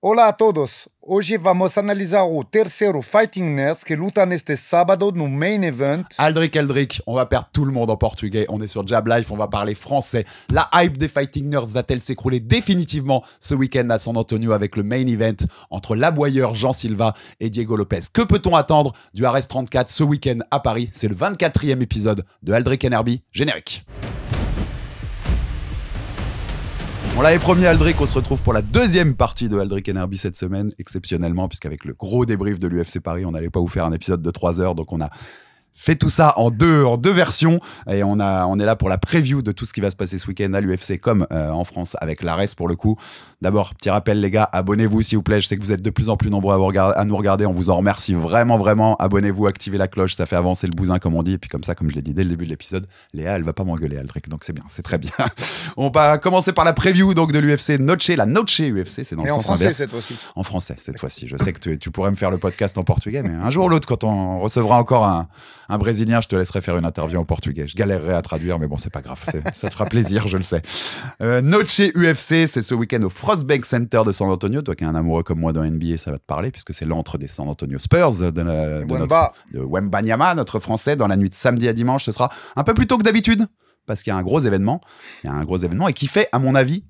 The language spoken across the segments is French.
Hola a todos. Hoje vamos analisar o terceiro Fighting Nerds que luta neste sábado no main event. Aldric, on va perdre tout le monde en portugais. On est sur Jab Life, on va parler français. La hype des Fighting Nerds va-t-elle s'écrouler définitivement ce week-end à San Antonio avec le main event entre l'aboyeur Jean Silva et Diego Lopez? Que peut-on attendre du RS34 ce week-end à Paris? C'est le 24e épisode de Aldric NRB. Générique. On l'avait promis Aldric, on se retrouve pour la deuxième partie de Aldric NRB cette semaine, exceptionnellement, puisqu'avec le gros débrief de l'UFC Paris, on n'allait pas vous faire un épisode de 3 heures, donc on a fait tout ça en deux versions, et on est là pour la preview de tout ce qui va se passer ce week-end à l'UFC comme en France avec l'ARES pour le coup. D'abord, petit rappel les gars, abonnez-vous s'il vous plaît, je sais que vous êtes de plus en plus nombreux à nous regarder, on vous en remercie vraiment, abonnez-vous, activez la cloche, ça fait avancer le bousin comme on dit, et puis comme ça, comme je l'ai dit dès le début de l'épisode, Léa elle va pas m'engueuler Aldric, donc c'est bien, c'est très bien. On va commencer par la preview donc de l'UFC Noche, la Noche UFC, c'est dans le sens français inverse. cette fois-ci. En français cette fois-ci, je sais que tu pourrais me faire le podcast en portugais, mais un jour ou l'autre quand on recevra encore un Brésilien, je te laisserai faire une interview en portugais. Je galérerai à traduire, mais bon, c'est pas grave. Ça te fera plaisir, je le sais. Noche UFC, c'est ce week-end au Frostbank Center de San Antonio. Toi qui es un amoureux comme moi dans NBA, ça va te parler, puisque c'est l'antre des San Antonio Spurs de Wembanyama, notre Français. Dans la nuit de samedi à dimanche, ce sera un peu plus tôt que d'habitude, parce qu'il y a un gros événement. Et qui fait, à mon avis...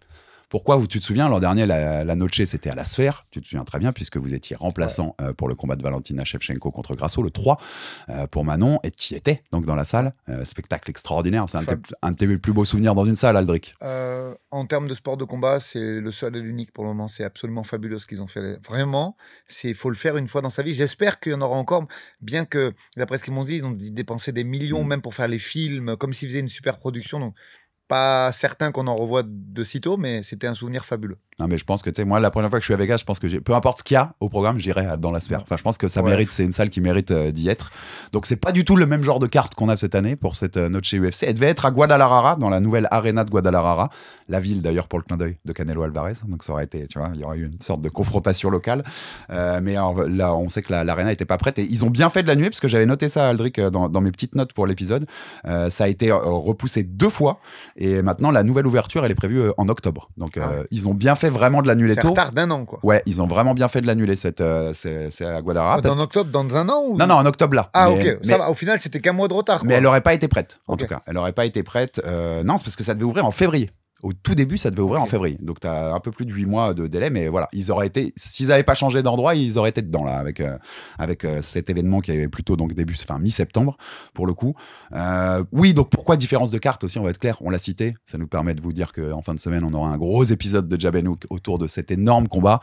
Pourquoi tu te souviens, l'an dernier, la Noche, c'était à la Sphère, tu te souviens très bien, puisque vous étiez remplaçant pour le combat de Valentina Shevchenko contre Grasso, le 3, pour Manon, et qui était donc dans la salle. Spectacle extraordinaire, c'est un de tes plus beaux souvenirs dans une salle, Aldric. En termes de sport de combat, c'est le seul et l'unique pour le moment. C'est absolument fabuleux ce qu'ils ont fait. Vraiment, il faut le faire une fois dans sa vie. J'espère qu'il y en aura encore, bien que, d'après ce qu'ils m'ont dit, ils ont dépensé des millions même pour faire les films, comme s'ils faisaient une super production. Donc, pas certain qu'on en revoit de sitôt, mais c'était un souvenir fabuleux. Non, mais je pense que, tu sais, moi, la première fois que je suis à Vegas, je pense que peu importe ce qu'il y a au programme, j'irai dans la Sphère. Enfin, je pense que ça mérite, c'est une salle qui mérite d'y être. Donc, c'est pas du tout le même genre de carte qu'on a cette année pour cette Noche UFC. Elle devait être à Guadalajara, dans la nouvelle Arena de Guadalajara. La ville, d'ailleurs, pour le clin d'œil de Canelo Alvarez. Donc, ça aurait été, tu vois, il y aurait eu une sorte de confrontation locale. Mais alors, là, on sait que l'Arena était pas prête. Et ils ont bien fait de l'annuler, parce que j'avais noté ça, Aldric, dans mes petites notes pour l'épisode. Ça a été repoussé 2 fois. Et maintenant, la nouvelle ouverture, elle est prévue en octobre. Donc, ils ont bien fait vraiment de l'annuler tôt. C'est retard d'1 an, quoi. Ouais, ils ont vraiment bien fait de l'annuler. C'est à Guadalajara. Dans octobre, dans 1 an ou... Non, en octobre là. Ah, ok. Ça va. Au final, c'était qu'un mois de retard, quoi. Mais elle n'aurait pas été prête, en tout cas. Elle n'aurait pas été prête. Non, c'est parce que ça devait ouvrir en février. Au tout début, ça devait ouvrir en février. Donc, tu as un peu plus de 8 mois de délai. Mais voilà, ils auraient été... S'ils n'avaient pas changé d'endroit, ils auraient été dedans, là, avec cet événement qui avait plutôt donc mi-septembre, pour le coup. Oui, donc pourquoi différence de carte aussi, on va être clair. On l'a cité. Ça nous permet de vous dire qu'en fin de semaine, on aura un gros épisode de Jab & Hook autour de cet énorme combat.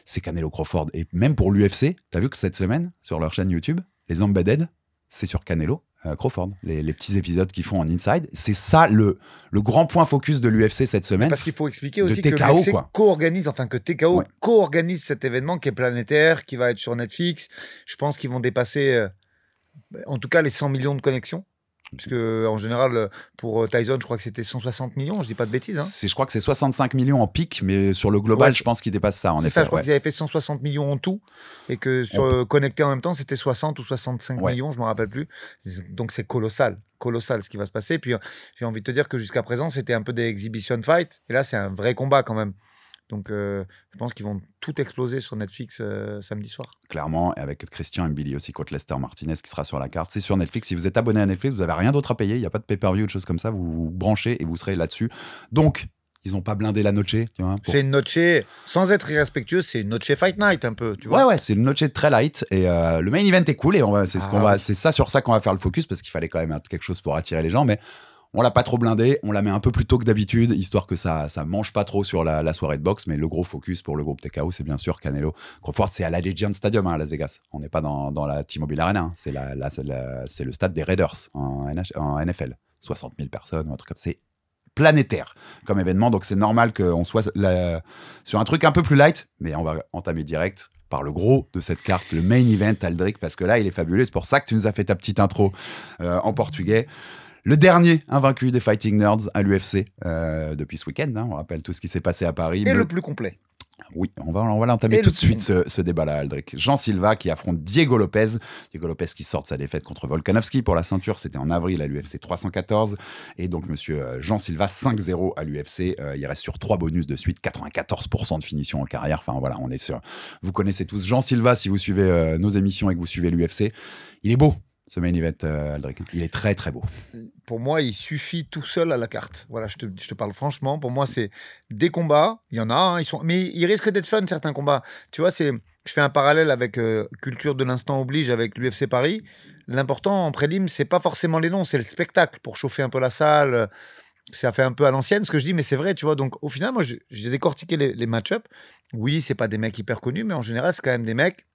C'est Canelo Crawford. Et même pour l'UFC, tu as vu que cette semaine, sur leur chaîne YouTube, les Embedded, c'est sur Canelo Crawford, les petits épisodes qu'ils font en inside, c'est ça le grand point focus de l'UFC cette semaine. Parce qu'il faut expliquer aussi TKO, que l'UFC co-organise, que TKO co-organise cet événement qui est planétaire, qui va être sur Netflix. Je pense qu'ils vont dépasser, en tout cas, les 100 millions de connexions. Puisque en général, pour Tyson, je crois que c'était 160 millions, je dis pas de bêtises. Je crois que c'est 65 millions en pic, mais sur le global, je pense qu'il dépasse ça. C'est ça, je crois qu'ils avaient fait 160 millions en tout, et que connecté en même temps, c'était 60 ou 65 millions, je ne me rappelle plus. Donc c'est colossal ce qui va se passer. Puis j'ai envie de te dire que jusqu'à présent, c'était un peu des exhibition fights, et là, c'est un vrai combat quand même. Donc, je pense qu'ils vont tout exploser sur Netflix samedi soir. Clairement, et avec Christian Mbili aussi contre Lester Martinez qui sera sur la carte. C'est sur Netflix. Si vous êtes abonné à Netflix, vous n'avez rien d'autre à payer. Il n'y a pas de pay-per-view ou de choses comme ça. Vous vous branchez et vous serez là-dessus. Donc, ils n'ont pas blindé la Noche. Tu vois, C'est une Noche, sans être irrespectueux, c'est une Noche Fight Night un peu. Tu vois. Ouais, c'est une Noche très light. Et le main event est cool. Et c'est sur ça qu'on va faire le focus parce qu'il fallait quand même quelque chose pour attirer les gens. Mais on l'a pas trop blindé, on la met un peu plus tôt que d'habitude, histoire que ça mange pas trop sur la soirée de boxe. Mais le gros focus pour le groupe TKO, c'est bien sûr Canelo Crawford. C'est à l'Allegiant Stadium à Las Vegas. On n'est pas dans la T-Mobile Arena. Hein. C'est le stade des Raiders en NFL. 60 000 personnes, un truc comme ça. C'est planétaire comme événement. Donc c'est normal qu'on soit sur un truc un peu plus light. Mais on va entamer direct par le gros de cette carte, le main event, Aldric, parce que là, il est fabuleux. C'est pour ça que tu nous as fait ta petite intro en portugais. Le dernier invaincu des Fighting Nerds à l'UFC depuis ce week-end. Hein, on rappelle tout ce qui s'est passé à Paris. Et le plus complet. Oui, on va l'entamer Et tout le de suite, ce débat-là, Aldric. Jean Silva qui affronte Diego Lopez. Diego Lopez qui sort de sa défaite contre Volkanovski pour la ceinture. C'était en avril à l'UFC 314. Et donc, monsieur Jean Silva, 5-0 à l'UFC. Il reste sur 3 bonus de suite, 94% de finition en carrière. Enfin, voilà, on est sur. Vous connaissez tous Jean Silva si vous suivez nos émissions et que vous suivez l'UFC. Il est beau, ce main event, Aldric. Il est très, très beau. Pour moi, il suffit tout seul à la carte. Voilà, je te parle franchement. Pour moi, c'est des combats. Il y en a, hein, mais ils risquent d'être fun, certains combats. Tu vois, je fais un parallèle avec Culture de l'instant oblige avec l'UFC Paris. L'important en prélim, c'est pas forcément les noms, c'est le spectacle pour chauffer un peu la salle. Ça fait un peu à l'ancienne ce que je dis, mais c'est vrai, tu vois. Donc, au final, moi, j'ai décortiqué les match-ups. Oui, c'est pas des mecs hyper connus, mais en général, c'est quand même des mecs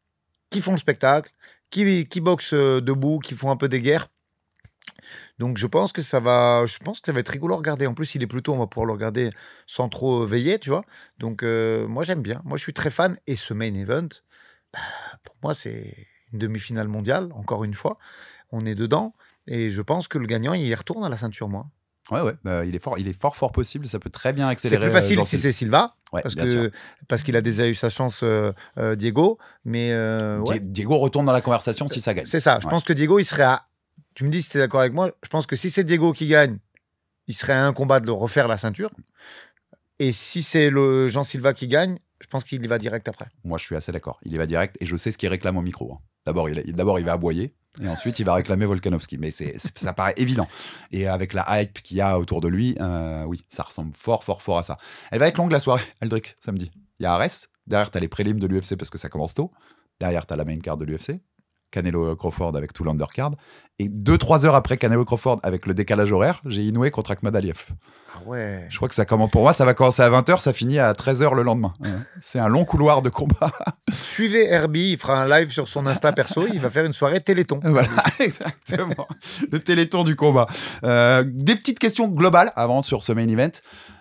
qui font le spectacle, qui boxent debout, qui font un peu des guerres. Donc je pense que ça va être rigolo à regarder. En plus, il est plus tôt, on va pouvoir le regarder sans trop veiller, tu vois. Donc moi j'aime bien. Moi je suis très fan. Et ce main event, bah, pour moi c'est une demi-finale mondiale, encore une fois. On est dedans. Et je pense que le gagnant, il y retourne à la ceinture, moi. Ouais, il est fort possible. Ça peut très bien accélérer. C'est plus facile si c'est Silva, Ouais, parce qu'il a déjà eu sa chance, Diego. Mais ouais. Diego retourne dans la conversation si ça gagne. C'est ça. Je pense que Diego, il serait à. Tu me dis si tu es d'accord avec moi. Je pense que si c'est Diego qui gagne, il serait à un combat de le refaire la ceinture. Et si c'est le Jean Silva qui gagne, je pense qu'il y va direct après. Moi, je suis assez d'accord. Il y va direct et je sais ce qu'il réclame au micro. Hein. D'abord, il va aboyer et ensuite, il va réclamer Volkanovski. Mais ça paraît évident. Et avec la hype qu'il y a autour de lui, oui, ça ressemble fort à ça. Elle va être longue la soirée, Aldric, samedi. Il y a Ares. Derrière, tu as les prélims de l'UFC parce que ça commence tôt. Derrière, tu as la main card de l'UFC. Canelo Crawford avec tout l'undercard. Et 2-3 heures après Canelo Crawford, avec le décalage horaire, j'ai Inoue contre Akhmad Aliev. Ah ouais. Je crois que ça commence pour moi, ça va commencer à 20h, ça finit à 13h le lendemain. C'est un long couloir de combat. Suivez Herbie, il fera un live sur son Insta perso, il va faire une soirée Téléthon. Voilà, exactement. Le Téléthon du combat. Des petites questions globales avant sur ce main event.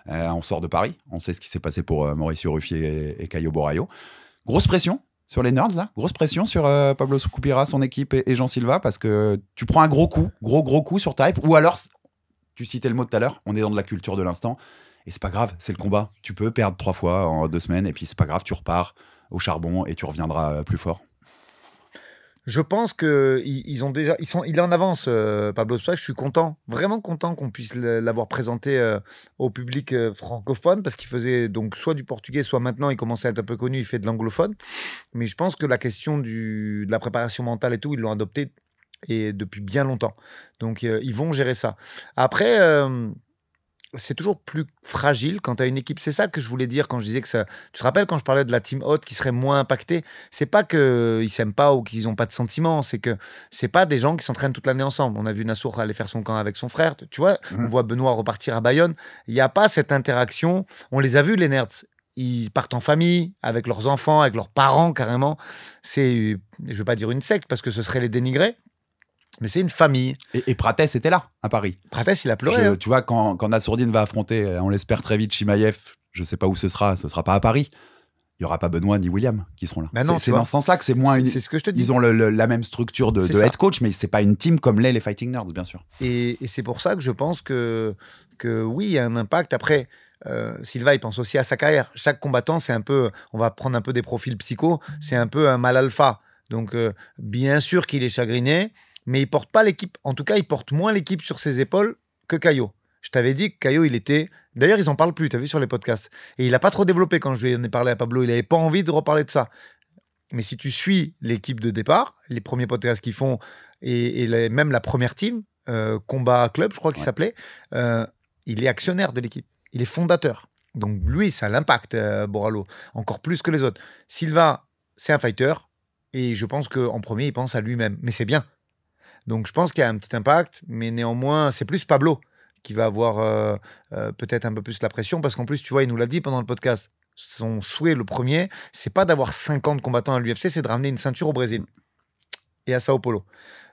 On sort de Paris, on sait ce qui s'est passé pour Mauricio Ruffier et Caio Borraio. Grosse pression sur les nerds, là, grosse pression sur Pablo Sucupira, son équipe et Jean Silva, parce que tu prends un gros coup sur ta hype, ou alors, tu citais le mot tout à l'heure, on est dans de la culture de l'instant, et c'est pas grave, c'est le combat. Tu peux perdre 3 fois en 2 semaines, et puis c'est pas grave, tu repars au charbon et tu reviendras plus fort. Je pense qu'ils ont déjà, il est en avance, Pablo Sucupira. Je suis content, vraiment content qu'on puisse l'avoir présenté au public francophone, parce qu'il faisait donc soit du portugais, soit maintenant il commençait à être un peu connu, il fait de l'anglophone. Mais je pense que la question de la préparation mentale et tout, ils l'ont adopté et depuis bien longtemps. Donc ils vont gérer ça. Après. C'est toujours plus fragile quand tu as une équipe. C'est ça que je voulais dire quand je disais que ça. Tu te rappelles quand je parlais de la team haute qui serait moins impactée? C'est pas qu'ils s'aiment pas ou qu'ils ont pas de sentiments. C'est que c'est pas des gens qui s'entraînent toute l'année ensemble. On a vu Nassour aller faire son camp avec son frère. Tu vois, on voit Benoît repartir à Bayonne. Il n'y a pas cette interaction. On les a vus, les nerds. Ils partent en famille, avec leurs enfants, avec leurs parents carrément. Je ne veux pas dire une secte parce que ce serait les dénigrer. Mais c'est une famille. Et Prates était là, à Paris. Prates, il a pleuré. Tu vois, quand Nassourdine va affronter, on l'espère très vite, Chimaev, je sais pas où ce sera pas à Paris. Il y aura pas Benoît ni William qui seront là. Ben non, c'est dans ce sens-là que c'est moins c'est ce que je te dis. Ils ont la même structure de head coach, mais c'est pas une team comme les Fighting Nerds, bien sûr. Et c'est pour ça que je pense que oui, il y a un impact. Après, Silva, il pense aussi à sa carrière. Chaque combattant, c'est un peu, on va prendre un peu des profils psycho, c'est un peu un mal alpha. Donc, bien sûr qu'il est chagriné, mais il porte pas l'équipe. En tout cas, il porte moins l'équipe sur ses épaules que Caio. Je t'avais dit que Caio, il était... D'ailleurs, ils en parlent plus, tu as vu sur les podcasts. Et il n'a pas trop développé quand je lui en ai parlé à Pablo. Il n'avait pas envie de reparler de ça. Mais si tu suis l'équipe de départ, les premiers podcasts qu'ils font, et même la première team, Combat Club, je crois qu'il s'appelait, il est actionnaire de l'équipe. Il est fondateur. Donc lui, ça l'impacte, Borralho, encore plus que les autres. Silva, c'est un fighter, et je pense qu'en premier, il pense à lui-même. Mais c'est bien. Donc je pense qu'il y a un petit impact, mais néanmoins, c'est plus Pablo qui va avoir peut-être un peu plus la pression, parce qu'en plus, tu vois, il nous l'a dit pendant le podcast, son souhait, le premier, c'est pas d'avoir 50 combattants à l'UFC, c'est de ramener une ceinture au Brésil et à Sao Paulo.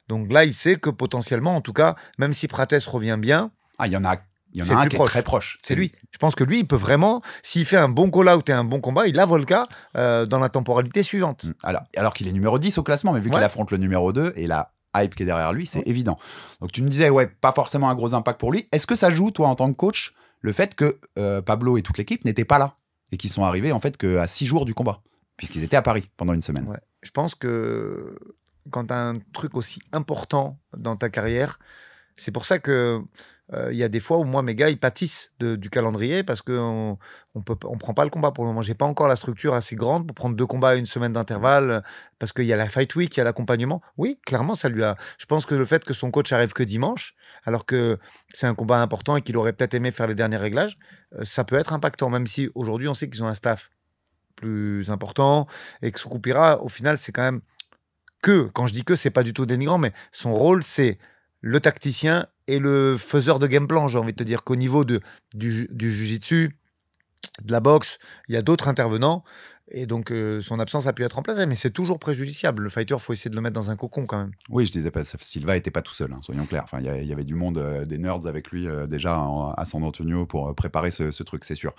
Donc là, il sait que potentiellement, en tout cas, même si Prates revient bien... Ah, il y en a un qui est très proche. C'est lui. Je pense que lui, il peut vraiment, s'il fait un bon call-out et un bon combat, il a Volka dans la temporalité suivante. Alors qu'il est numéro 10 au classement, mais vu qu'il affronte le numéro 2 et la hype qui est derrière lui, c'est évident. Donc tu me disais, pas forcément un gros impact pour lui. Est-ce que ça joue, toi, en tant que coach, le fait que Pablo et toute l'équipe n'étaient pas là et qui sont arrivés en fait qu'à 6 jours du combat, puisqu'ils étaient à Paris pendant une semaine. Ouais. Je pense que quand tu as un truc aussi important dans ta carrière, c'est pour ça que il y a des fois où moi, mes gars, ils pâtissent du calendrier parce qu'on on prend pas le combat pour le moment. J'ai pas encore la structure assez grande pour prendre 2 combats à une semaine d'intervalle parce qu'il y a la Fight Week, il y a l'accompagnement. Oui, clairement, ça lui a... Je pense que le fait que son coach arrive que dimanche, alors que c'est un combat important et qu'il aurait peut-être aimé faire les derniers réglages, ça peut être impactant, même si aujourd'hui, on sait qu'ils ont un staff plus important et que Sukupuira, au final, c'est quand même quand je dis que, c'est pas du tout dénigrant, mais son rôle, c'est le tacticien et le faiseur de game plan. J'ai envie de te dire qu'au niveau du jiu-jitsu, de la boxe, il y a d'autres intervenants. Et donc, son absence a pu être remplacée. Mais c'est toujours préjudiciable. Le fighter, il faut essayer de le mettre dans un cocon quand même. Oui, je disais pas, Silva n'était pas tout seul, hein, soyons clairs. Enfin, il y avait du monde, des nerds avec lui déjà à San Antonio pour préparer ce truc, c'est sûr.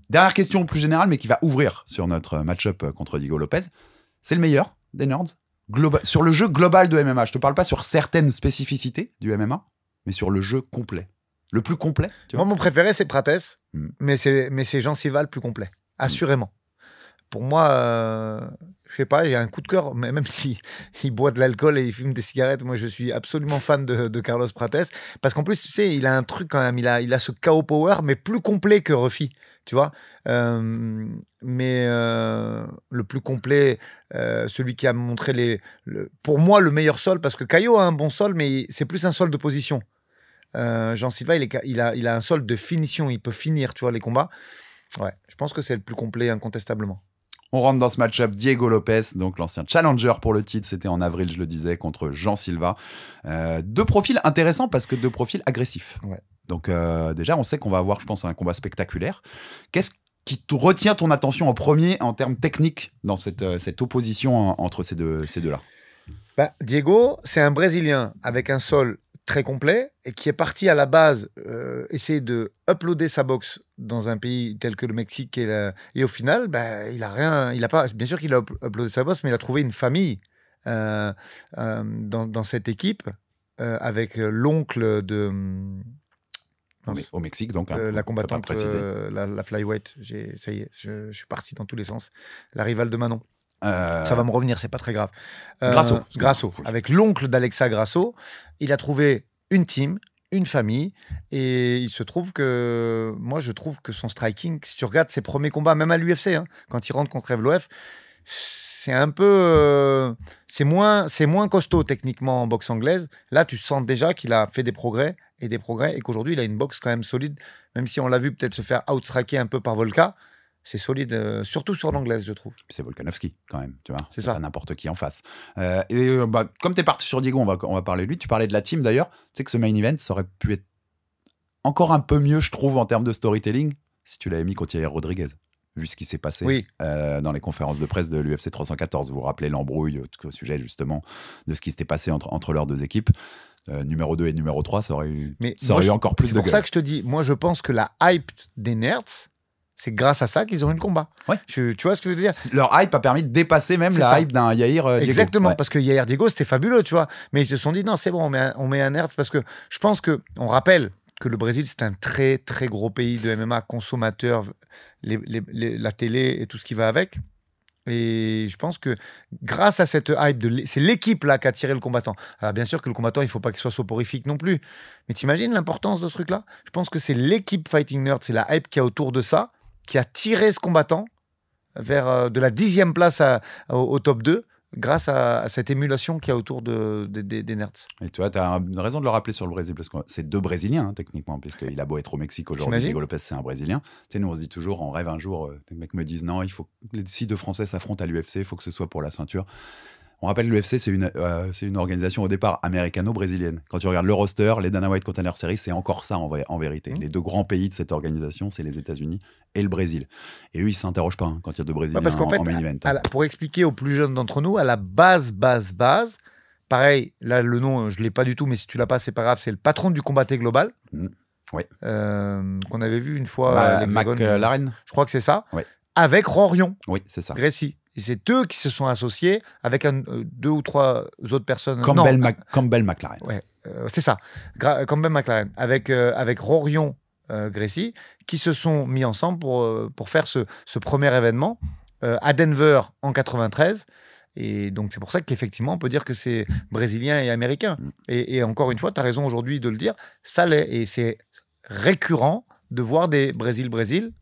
Dernière question plus générale, mais qui va ouvrir sur notre match-up contre Diego Lopez. C'est le meilleur des nerds sur le jeu global de MMA. Je te parle pas sur certaines spécificités du MMA, mais sur le jeu complet. Le plus complet. Moi, mon préféré, c'est Prates, mais c'est Jean Silva le plus complet, assurément. Pour moi, je sais pas, il y a un coup de cœur, mais même si il boit de l'alcool et il fume des cigarettes, moi je suis absolument fan de Carlos Prates, parce qu'en plus, tu sais, il a un truc quand même, il a ce KO power, mais plus complet que Ruffy, tu vois. Mais le plus complet, celui qui a montré pour moi le meilleur sol, parce que Caio a un bon sol, mais c'est plus un sol de position. Jean Silva, il a un sol de finition, il peut finir, tu vois, les combats. Ouais, je pense que c'est le plus complet incontestablement. On rentre dans ce match-up. Diego Lopez, donc l'ancien challenger pour le titre, c'était en avril, je le disais, contre Jean Silva. 2 profils intéressants parce que 2 profils agressifs. Ouais. Donc déjà, on sait qu'on va avoir, je pense, un combat spectaculaire. Qu'est-ce qui retient ton attention en premier en termes techniques dans cette opposition entre ces deux-là? Diego, c'est un Brésilien avec un sol très complet et qui est parti à la base essayer de uploader sa boxe dans un pays tel que le Mexique et au final il a rien, il a pas, bien sûr qu'il a uploadé sa boxe, mais il a trouvé une famille dans cette équipe avec l'oncle de au Mexique donc la combattante la flyweight, ça y est, je suis parti dans tous les sens, la rivale de Manon. Ça va me revenir, c'est pas très grave. Grasso. Avec l'oncle d'Alexa Grasso, il a trouvé une team, une famille, et il se trouve que moi je trouve que son striking, si tu regardes ses premiers combats, même à l'UFC, quand il rentre contre Evloev, c'est un peu, c'est moins costaud techniquement en boxe anglaise. Là, tu sens déjà qu'il a fait des progrès et qu'aujourd'hui il a une boxe quand même solide, même si on l'a vu peut-être se faire outstriker un peu par Volka. C'est solide, surtout sur l'anglaise, je trouve. C'est Volkanovski, quand même, tu vois. C'est ça. Pas n'importe qui en face. Comme tu es parti sur Diego, on va parler de lui. Tu parlais de la team, d'ailleurs. Tu sais que ce main event, ça aurait pu être encore un peu mieux, je trouve, en termes de storytelling, si tu l'avais mis contre Yair Rodriguez, vu ce qui s'est passé dans les conférences de presse de l'UFC 314. Vous vous rappelez l'embrouille au sujet, justement, de ce qui s'était passé entre leurs 2 équipes. Numéro 2 et numéro 3, ça aurait eu encore plus de gueule. C'est pour ça que je te dis, moi, je pense que la hype des nerds, c'est grâce à ça qu'ils ont eu le combat. Ouais. Tu vois ce que je veux dire? Leur hype a permis de dépasser même la hype d'un Yair Diego. Exactement, parce que Yair Diego, c'était fabuleux, tu vois. Mais ils se sont dit, non, c'est bon, on met un nerd, parce que je pense qu'on rappelle que le Brésil, c'est un très, très gros pays de MMA, consommateur, la télé et tout ce qui va avec. Et je pense que grâce à cette hype, c'est l'équipe là qui a tiré le combattant. Alors bien sûr que le combattant, il ne faut pas qu'il soit soporifique non plus. Mais t'imagines l'importance de ce truc-là? Je pense que c'est l'équipe Fighting Nerd, c'est la hype qui a autour de ça, qui a tiré ce combattant vers de la 10e place au top 2 grâce à cette émulation qu'il y a autour des nerds. Et tu vois, tu as une raison de le rappeler sur le Brésil, parce que c'est 2 Brésiliens, techniquement, puisqu'il a beau être au Mexique aujourd'hui, Diego Lopez, c'est un Brésilien. Tu sais, nous, on se dit toujours, on rêve un jour, les mecs me disent, non, si 2 Français s'affrontent à l'UFC, il faut que ce soit pour la ceinture. On rappelle, l'UFC, c'est une organisation au départ américano-brésilienne. Quand tu regardes le roster, les Dana White Contender Series, c'est encore ça en vérité. Les 2 grands pays de cette organisation, c'est les États-Unis et le Brésil. Et eux, ils ne s'interrogent pas quand il y a 2 Brésiliens en main event. Pour expliquer aux plus jeunes d'entre nous, à la base, pareil, là, le nom, je ne l'ai pas du tout, mais si tu l'as pas, c'est pas grave, c'est le patron du Combatté Global. Oui. Qu'on avait vu une fois à l'Hexagone. McLaren. Je crois que c'est ça. Ouais. Avec Rorion. Oui, c'est ça. Gracie. Et c'est eux qui se sont associés avec 2 ou 3 autres personnes. Campbell McLaren. Ouais, c'est ça. Campbell McLaren. Avec Rorion Gracie, qui se sont mis ensemble pour faire ce premier événement à Denver en 93. Et donc, c'est pour ça qu'effectivement, on peut dire que c'est brésilien et américain. Et encore une fois, tu as raison aujourd'hui de le dire, ça l'est. Et c'est récurrent de voir des Brésil-Brésil.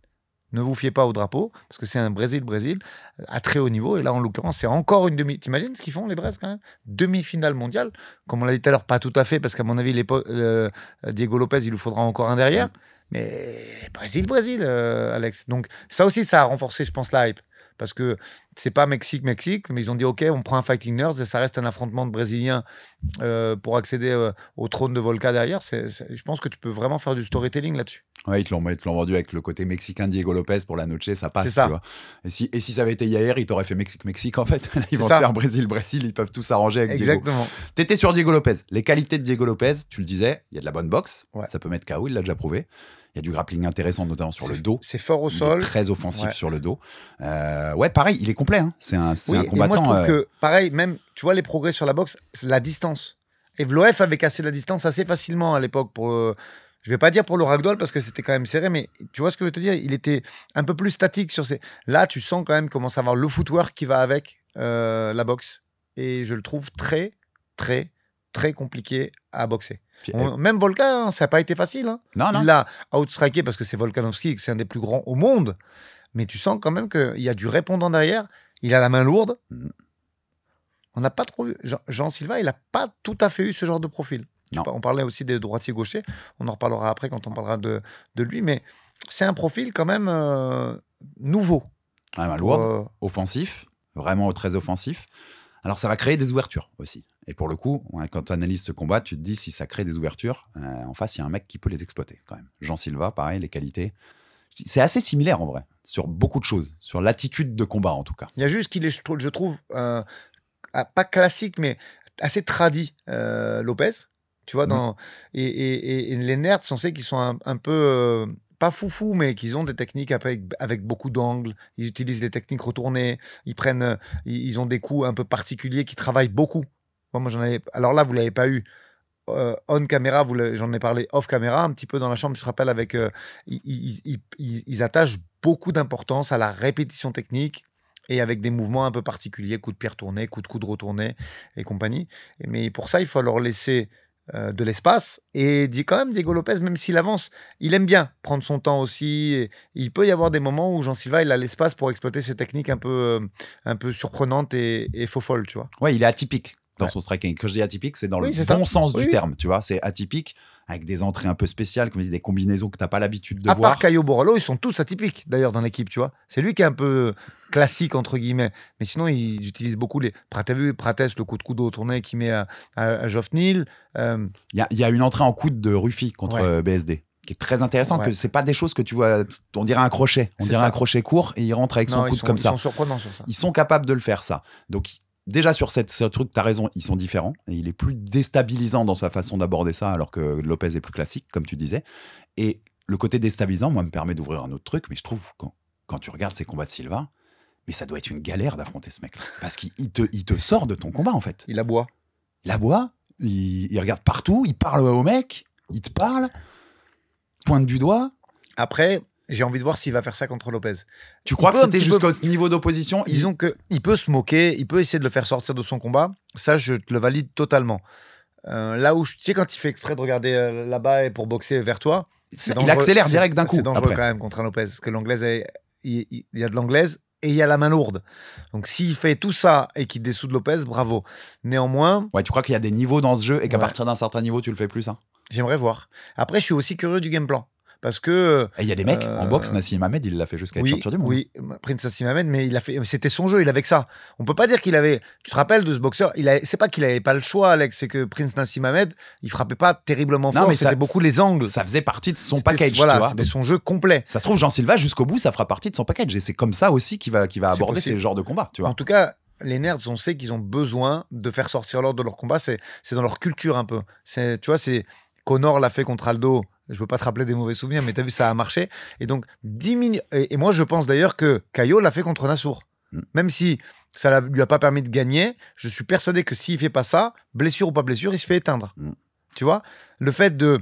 Ne vous fiez pas au drapeau, parce que c'est un Brésil-Brésil à très haut niveau. Et là, en l'occurrence, c'est encore une demi. T'imagines ce qu'ils font, les Brésils, quand même? Demi-finale mondiale. Comme on l'a dit tout à l'heure, pas tout à fait, parce qu'à mon avis, Diego Lopez, il lui faudra encore un derrière. Mais Brésil-Brésil, Alex. Donc, ça aussi, ça a renforcé, je pense, la hype. Parce que c'est pas Mexique-Mexique, mais ils ont dit OK, on prend un Fighting Nerds et ça reste un affrontement de Brésiliens pour accéder au trône de Volca derrière. Je pense que tu peux vraiment faire du storytelling là-dessus. Ouais, ils te l'ont vendu avec le côté mexicain Diego Lopez pour la noche, ça passe. C'est ça. Tu vois. Et si ça avait été Yair, il t'aurait fait Mexique-Mexique en fait. Là, ils vont te faire Brésil-Brésil, ils peuvent tout s'arranger avec Diego. Exactement. T'étais sur Diego Lopez. Les qualités de Diego Lopez, tu le disais, il y a de la bonne boxe, ça peut mettre KO, il l'a déjà prouvé. Il y a du grappling intéressant, notamment sur le dos. C'est fort au sol. Il est très offensif sur le dos. Ouais, pareil, il est complet. Hein. C'est un combattant. Et moi, je trouve que, pareil, même, tu vois, les progrès sur la boxe, la distance. Evloev avait cassé la distance assez facilement à l'époque pour... je vais pas dire pour le ragdoll parce que c'était quand même serré, mais tu vois ce que je veux te dire, il était un peu plus statique sur ces... Là, tu sens quand même commence à avoir le footwork qui va avec la boxe. Et je le trouve très, très, très compliqué à boxer. Même Volkan, ça n'a pas été facile. Hein. Non. Il l'a outstriké parce que c'est Volkanovski et que c'est un des plus grands au monde. Mais tu sens quand même qu'il y a du répondant derrière. Il a la main lourde. On n'a pas trop vu. Jean Silva, il n'a pas tout à fait eu ce genre de profil. On parlait aussi des droitiers-gauchers. On en reparlera après quand on parlera de lui. Mais c'est un profil quand même nouveau. Main lourde, offensif, vraiment très offensif. Alors, ça va créer des ouvertures aussi. Et pour le coup, quand tu analyses ce combat, tu te dis si ça crée des ouvertures, en face, il y a un mec qui peut les exploiter quand même. Jean Silva, pareil, les qualités. C'est assez similaire en vrai, sur beaucoup de choses, sur l'attitude de combat en tout cas. Il y a juste qu'il est, je trouve, pas classique, mais assez tradit, Lopez. Tu vois, et les nerds, on sait qu'ils sont un peu... pas foufou, mais qu'ils ont des techniques avec beaucoup d'angles. Ils utilisent des techniques retournées. Ils ont des coups un peu particuliers qui travaillent beaucoup. Moi, j'en avais. Alors là, vous l'avez pas eu on caméra. J'en ai parlé off caméra un petit peu dans la chambre. Je te rappelle avec. Ils attachent beaucoup d'importance à la répétition technique et avec des mouvements un peu particuliers, coups de pied retournés, coups de coude retournés et compagnie. Mais pour ça, il faut leur laisser de l'espace. Et dit quand même, Diego Lopez, même s'il avance, il aime bien prendre son temps aussi. Et il peut y avoir des moments où Jean Silva, il a l'espace pour exploiter ses techniques un peu surprenantes et faux-folles, tu vois. Ouais, il est atypique dans son striking. Quand je dis atypique, c'est dans le bon sens du terme, tu vois. C'est atypique, avec des entrées un peu spéciales, comme je dis, des combinaisons que tu n'as pas l'habitude de voir. À part Caio Borrello, ils sont tous atypiques, d'ailleurs, dans l'équipe, tu vois. C'est lui qui est un peu classique, entre guillemets. Mais sinon, ils utilisent beaucoup les... T'as vu Prates, le coup de coude retourné qu'il met à Geoff Neal. Il y a une entrée en coude de Rufi contre BSD, qui est très intéressante, que c'est pas des choses que tu vois, on dirait un crochet. On dirait un crochet court, et il rentre avec son coude comme ça. Ils sont surprenants sur ça. Ils sont capables de le faire, ça. Donc... Déjà, sur ce truc, tu as raison, ils sont différents. Et il est plus déstabilisant dans sa façon d'aborder ça, alors que Lopez est plus classique, comme tu disais. Et le côté déstabilisant, moi, me permet d'ouvrir un autre truc. Mais je trouve, quand tu regardes ces combats de Silva, mais ça doit être une galère d'affronter ce mec-là. Parce qu'il te sort de ton combat, en fait. Il aboie. Il regarde partout, il parle au mec, il te parle, pointe du doigt. Après... J'ai envie de voir s'il va faire ça contre Lopez. Tu crois que c'était jusqu'au niveau d'opposition? Disons qu'il peut se moquer, il peut essayer de le faire sortir de son combat. Ça, je te le valide totalement. Là où, tu sais, quand il fait exprès de regarder là-bas et pour boxer vers toi... Il accélère direct d'un coup. C'est dangereux quand même contre un Lopez. Parce que l'anglaise, il y a de l'anglaise et il y a la main lourde. Donc, s'il fait tout ça et qu'il dessoude Lopez, bravo. Néanmoins... Ouais, tu crois qu'il y a des niveaux dans ce jeu et qu'à partir d'un certain niveau, tu le fais plus, hein? J'aimerais voir. Après, je suis aussi curieux du game plan. Parce que... Il y a des mecs, en boxe, Nassim Hamed, il l'a fait jusqu'à être champion du monde. Oui, Prince Nassim Hamed, mais c'était son jeu, il avait que ça. On peut pas dire qu'il avait... Tu te rappelles de ce boxeur, c'est pas qu'il avait pas le choix, Alex, c'est que Prince Nassim Hamed, il frappait pas terriblement fort, mais c'était beaucoup les angles. Ça faisait partie de son package, voilà, tu vois. C'était son jeu complet. Ça se trouve, Jean Silva, jusqu'au bout, ça fera partie de son package. Et c'est comme ça aussi qu'il va aborder ces genres de combats, tu vois. En tout cas... Les nerds, on sait qu'ils ont besoin de faire sortir l'ordre de leur combat. C'est dans leur culture un peu. Tu vois, Conor l'a fait contre Aldo. Je veux pas te rappeler des mauvais souvenirs, mais tu as vu, ça a marché. Et donc, 10 minutes. Et moi, je pense d'ailleurs que Caio l'a fait contre Nassour. Même si ça lui a pas permis de gagner, je suis persuadé que s'il fait pas ça, blessure ou pas blessure, il se fait éteindre. Tu vois, le fait de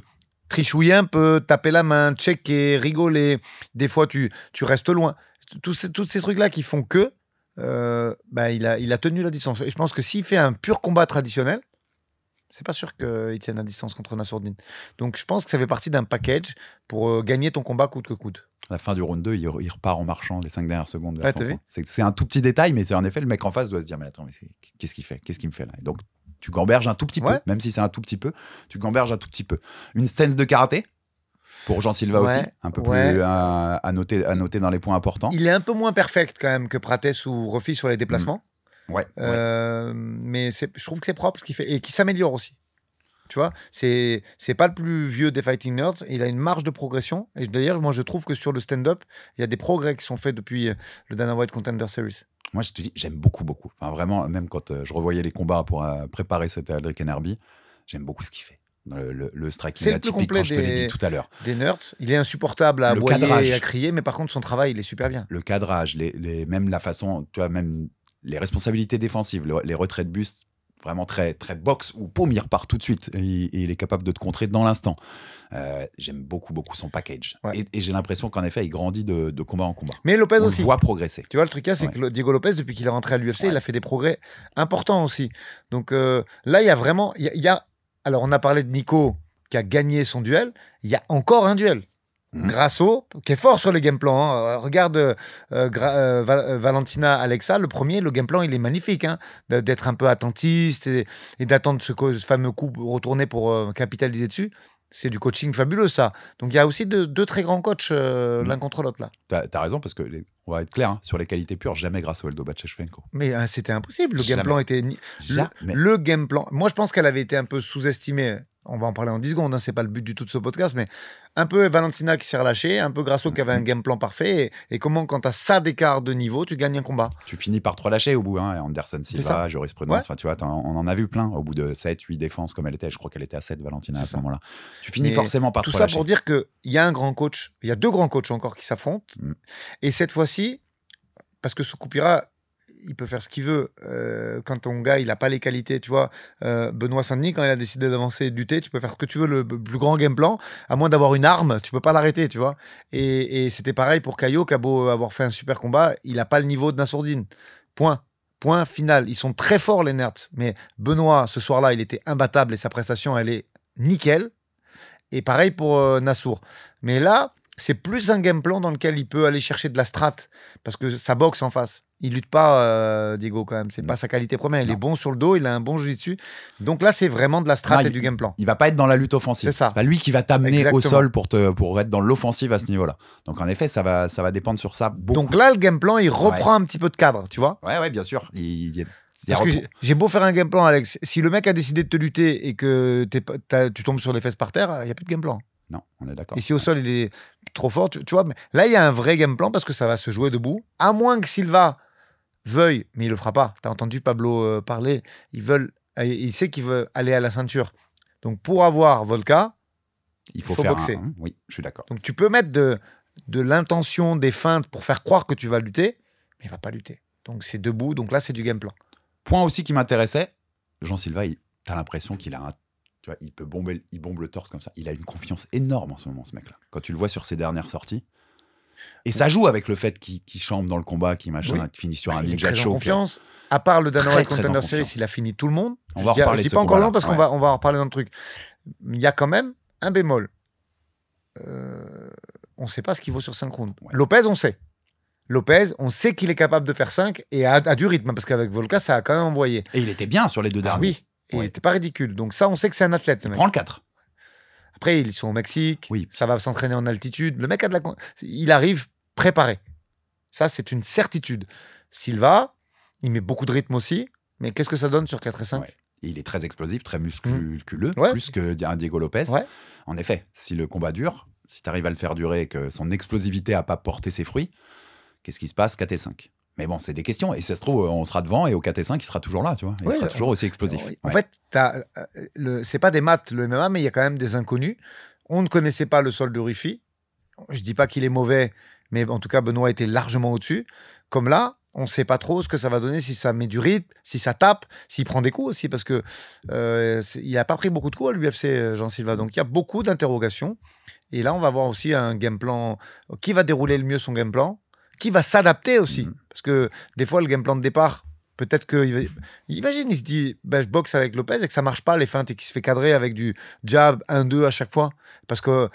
trichouiller un peu, taper la main, checker, rigoler. Des fois, tu restes loin. Tous ces trucs-là qui font que il a tenu la distance. Et je pense que s'il fait un pur combat traditionnel, c'est pas sûr qu'il tienne la distance contre Nassourdine. Donc je pense que ça fait partie d'un package pour gagner ton combat coûte que coûte. À la fin du round 2, il repart en marchant les 5 dernières secondes. Ouais, t'as vu ? C'est un tout petit détail, mais c'est en effet, le mec en face doit se dire, mais attends, mais qu'est-ce qu'il fait ? Qu'est-ce qu'il me fait là ? Et donc, tu gamberges un tout petit peu, même si c'est un tout petit peu, tu gamberges un tout petit peu. Une stance de karaté pour Jean Silva aussi, un peu plus à noter dans les points importants. Il est un peu moins perfect quand même que Prates ou Rofi sur les déplacements. Mais je trouve que c'est propre ce qu'il fait et qu'il s'améliore aussi. Tu vois, c'est pas le plus vieux des Fighting Nerds. Il a une marge de progression. Et d'ailleurs, moi, je trouve que sur le stand-up, il y a des progrès qui sont faits depuis le Dana White Contender Series. Moi, je te dis, j'aime beaucoup. Enfin, vraiment, même quand je revoyais les combats pour préparer cet Aldric Hennerby, j'aime beaucoup ce qu'il fait. Le striking atypique, quand je te l'ai dit tout à l'heure. Des Nerds. Il est insupportable à aboyer et à crier, mais par contre, son travail, il est super bien. Le cadrage, même la façon, tu vois, même les responsabilités défensives, les retraits de buste, vraiment très, très boxe où poum, il repart tout de suite et il est capable de te contrer dans l'instant. J'aime beaucoup son package. Et j'ai l'impression qu'en effet, il grandit de combat en combat. Mais Lopez on aussi. le voit progresser. Tu vois, le truc, c'est que Diego Lopez, depuis qu'il est rentré à l'UFC, il a fait des progrès importants aussi. Donc là, il y a vraiment... Alors, on a parlé de Nico qui a gagné son duel. Il y a encore un duel. Grasso, qui est fort sur les game plans. Hein. Regarde Valentina Alexa, le premier, le game plan, il est magnifique. Hein, d'être un peu attentiste et d'attendre ce fameux coup retourné pour capitaliser dessus. C'est du coaching fabuleux, ça. Donc, il y a aussi deux très grands coachs l'un contre l'autre, là. T'as raison, parce que, on va être clair, hein, sur les qualités pures, jamais Grasso Aldo Bacheshvenko. Mais c'était impossible. Le game plan était... Le game plan... Moi, je pense qu'elle avait été un peu sous-estimée. On va en parler en 10 secondes, hein, c'est pas le but du tout de ce podcast, mais un peu Valentina qui s'est relâchée, un peu Grasso qui avait un game plan parfait, et comment, quand tu as ça d'écart de niveau, tu gagnes un combat. Tu finis par te relâcher au bout, hein, Anderson Silva, jurisprudence, tu vois, on en a vu plein au bout de 7, 8 défenses comme elle était, je crois qu'elle était à 7, Valentina, à ce moment-là. Tu finis forcément par te relâcher. Tout ça pour dire qu'il y a un grand coach, il y a deux grands coachs encore qui s'affrontent, et cette fois-ci, parce que Sukupuira, il peut faire ce qu'il veut. Quand ton gars, il n'a pas les qualités, tu vois. Benoît Saint-Denis, quand il a décidé d'avancer et de lutter, tu peux faire ce que tu veux, le plus grand game plan. À moins d'avoir une arme, tu peux pas l'arrêter, tu vois. Et c'était pareil pour Caio, qui a beau avoir fait un super combat, il n'a pas le niveau de Nassourdine. Point final. Ils sont très forts, les Nerds. Mais Benoît, ce soir-là, il était imbattable et sa prestation, elle est nickel. Et pareil pour Nassour. Mais là, c'est plus un game plan dans lequel il peut aller chercher de la strat parce que ça boxe en face. Il lutte pas, Diego, quand même. C'est pas sa qualité première. Il est bon sur le dos, il a un bon jiu-jitsu. Donc là, c'est vraiment de la strat et du game plan. Il va pas être dans la lutte offensive. C'est ça. C'est pas lui qui va t'amener au sol pour être dans l'offensive à ce niveau-là. Donc en effet, ça va dépendre sur ça beaucoup. Donc là, le game plan, il reprend un petit peu de cadre, tu vois. Ouais, bien sûr. Parce que j'ai beau faire un game plan, Alex. Si le mec a décidé de te lutter et que tu tombes sur les fesses par terre, il n'y a plus de game plan. Non, on est d'accord. Et si au sol, il est trop fort, tu vois. Mais là, il y a un vrai game plan parce que ça va se jouer debout. À moins que Silva veuille, mais il le fera pas. Tu as entendu Pablo parler. Il sait qu'il veut aller à la ceinture. Donc, pour avoir Volka, il faut boxer. Oui, je suis d'accord. Donc, tu peux mettre de l'intention, des feintes pour faire croire que tu vas lutter, mais il va pas lutter. Donc, c'est debout. Donc là, c'est du game plan. Point aussi qui m'intéressait, Jean Silva, tu as l'impression qu'il a tu vois, il bombe le torse comme ça. Il a une confiance énorme en ce moment, ce mec-là. Quand tu le vois sur ses dernières sorties. Et ça joue avec le fait qu'il chambre dans le combat, qu'il finit sur un ninja choke. Il est très en confiance. À part le Dana White Contender Series, il a fini tout le monde. On va reparler de ce combat-là. Je dis pas encore long parce qu'on va en reparler dans le truc. Il y a quand même un bémol. On ne sait pas ce qu'il vaut sur 5 rounds. Ouais. Lopez, on sait. On sait qu'il est capable de faire 5 et à du rythme, parce qu'avec Volka, ça a quand même envoyé. Et il était bien sur les deux derniers. Oui, il n'était pas ridicule. Donc ça, on sait que c'est un athlète. Il prend le 4. Après, ils sont au Mexique, ça va s'entraîner en altitude. Le mec il arrive préparé. Ça, c'est une certitude. Silva, il met beaucoup de rythme aussi, mais qu'est-ce que ça donne sur 4 et 5 ? Et il est très explosif, très musculeux, plus qu'un Diego Lopez. Ouais. En effet, si le combat dure, si tu arrives à le faire durer et que son explosivité n'a pas porté ses fruits, qu'est-ce qui se passe 4 et 5 ? Mais bon, c'est des questions. Et si ça se trouve, on sera devant et au 4 et 5, il sera toujours là, tu vois. Il sera toujours aussi explosif. En fait, c'est pas des maths, le MMA, mais il y a quand même des inconnus. On ne connaissait pas le sol de Rufi. Je dis pas qu'il est mauvais, mais en tout cas, Benoît était largement au-dessus. Comme là, On ne sait pas trop ce que ça va donner, si ça met du rythme, si ça tape, s'il prend des coups aussi, parce que il n'a pas pris beaucoup de coups à l'UFC, Jean Silva. Donc il y a beaucoup d'interrogations. Et là, on va voir aussi un game plan. Qui va dérouler le mieux son game plan? Qui va s'adapter aussi? Parce que des fois, le game plan de départ, peut-être que... Imagine, il se dit, je boxe avec Lopez et que ça ne marche pas, les feintes, et qu'il se fait cadrer avec du jab 1-2 à chaque fois. Parce que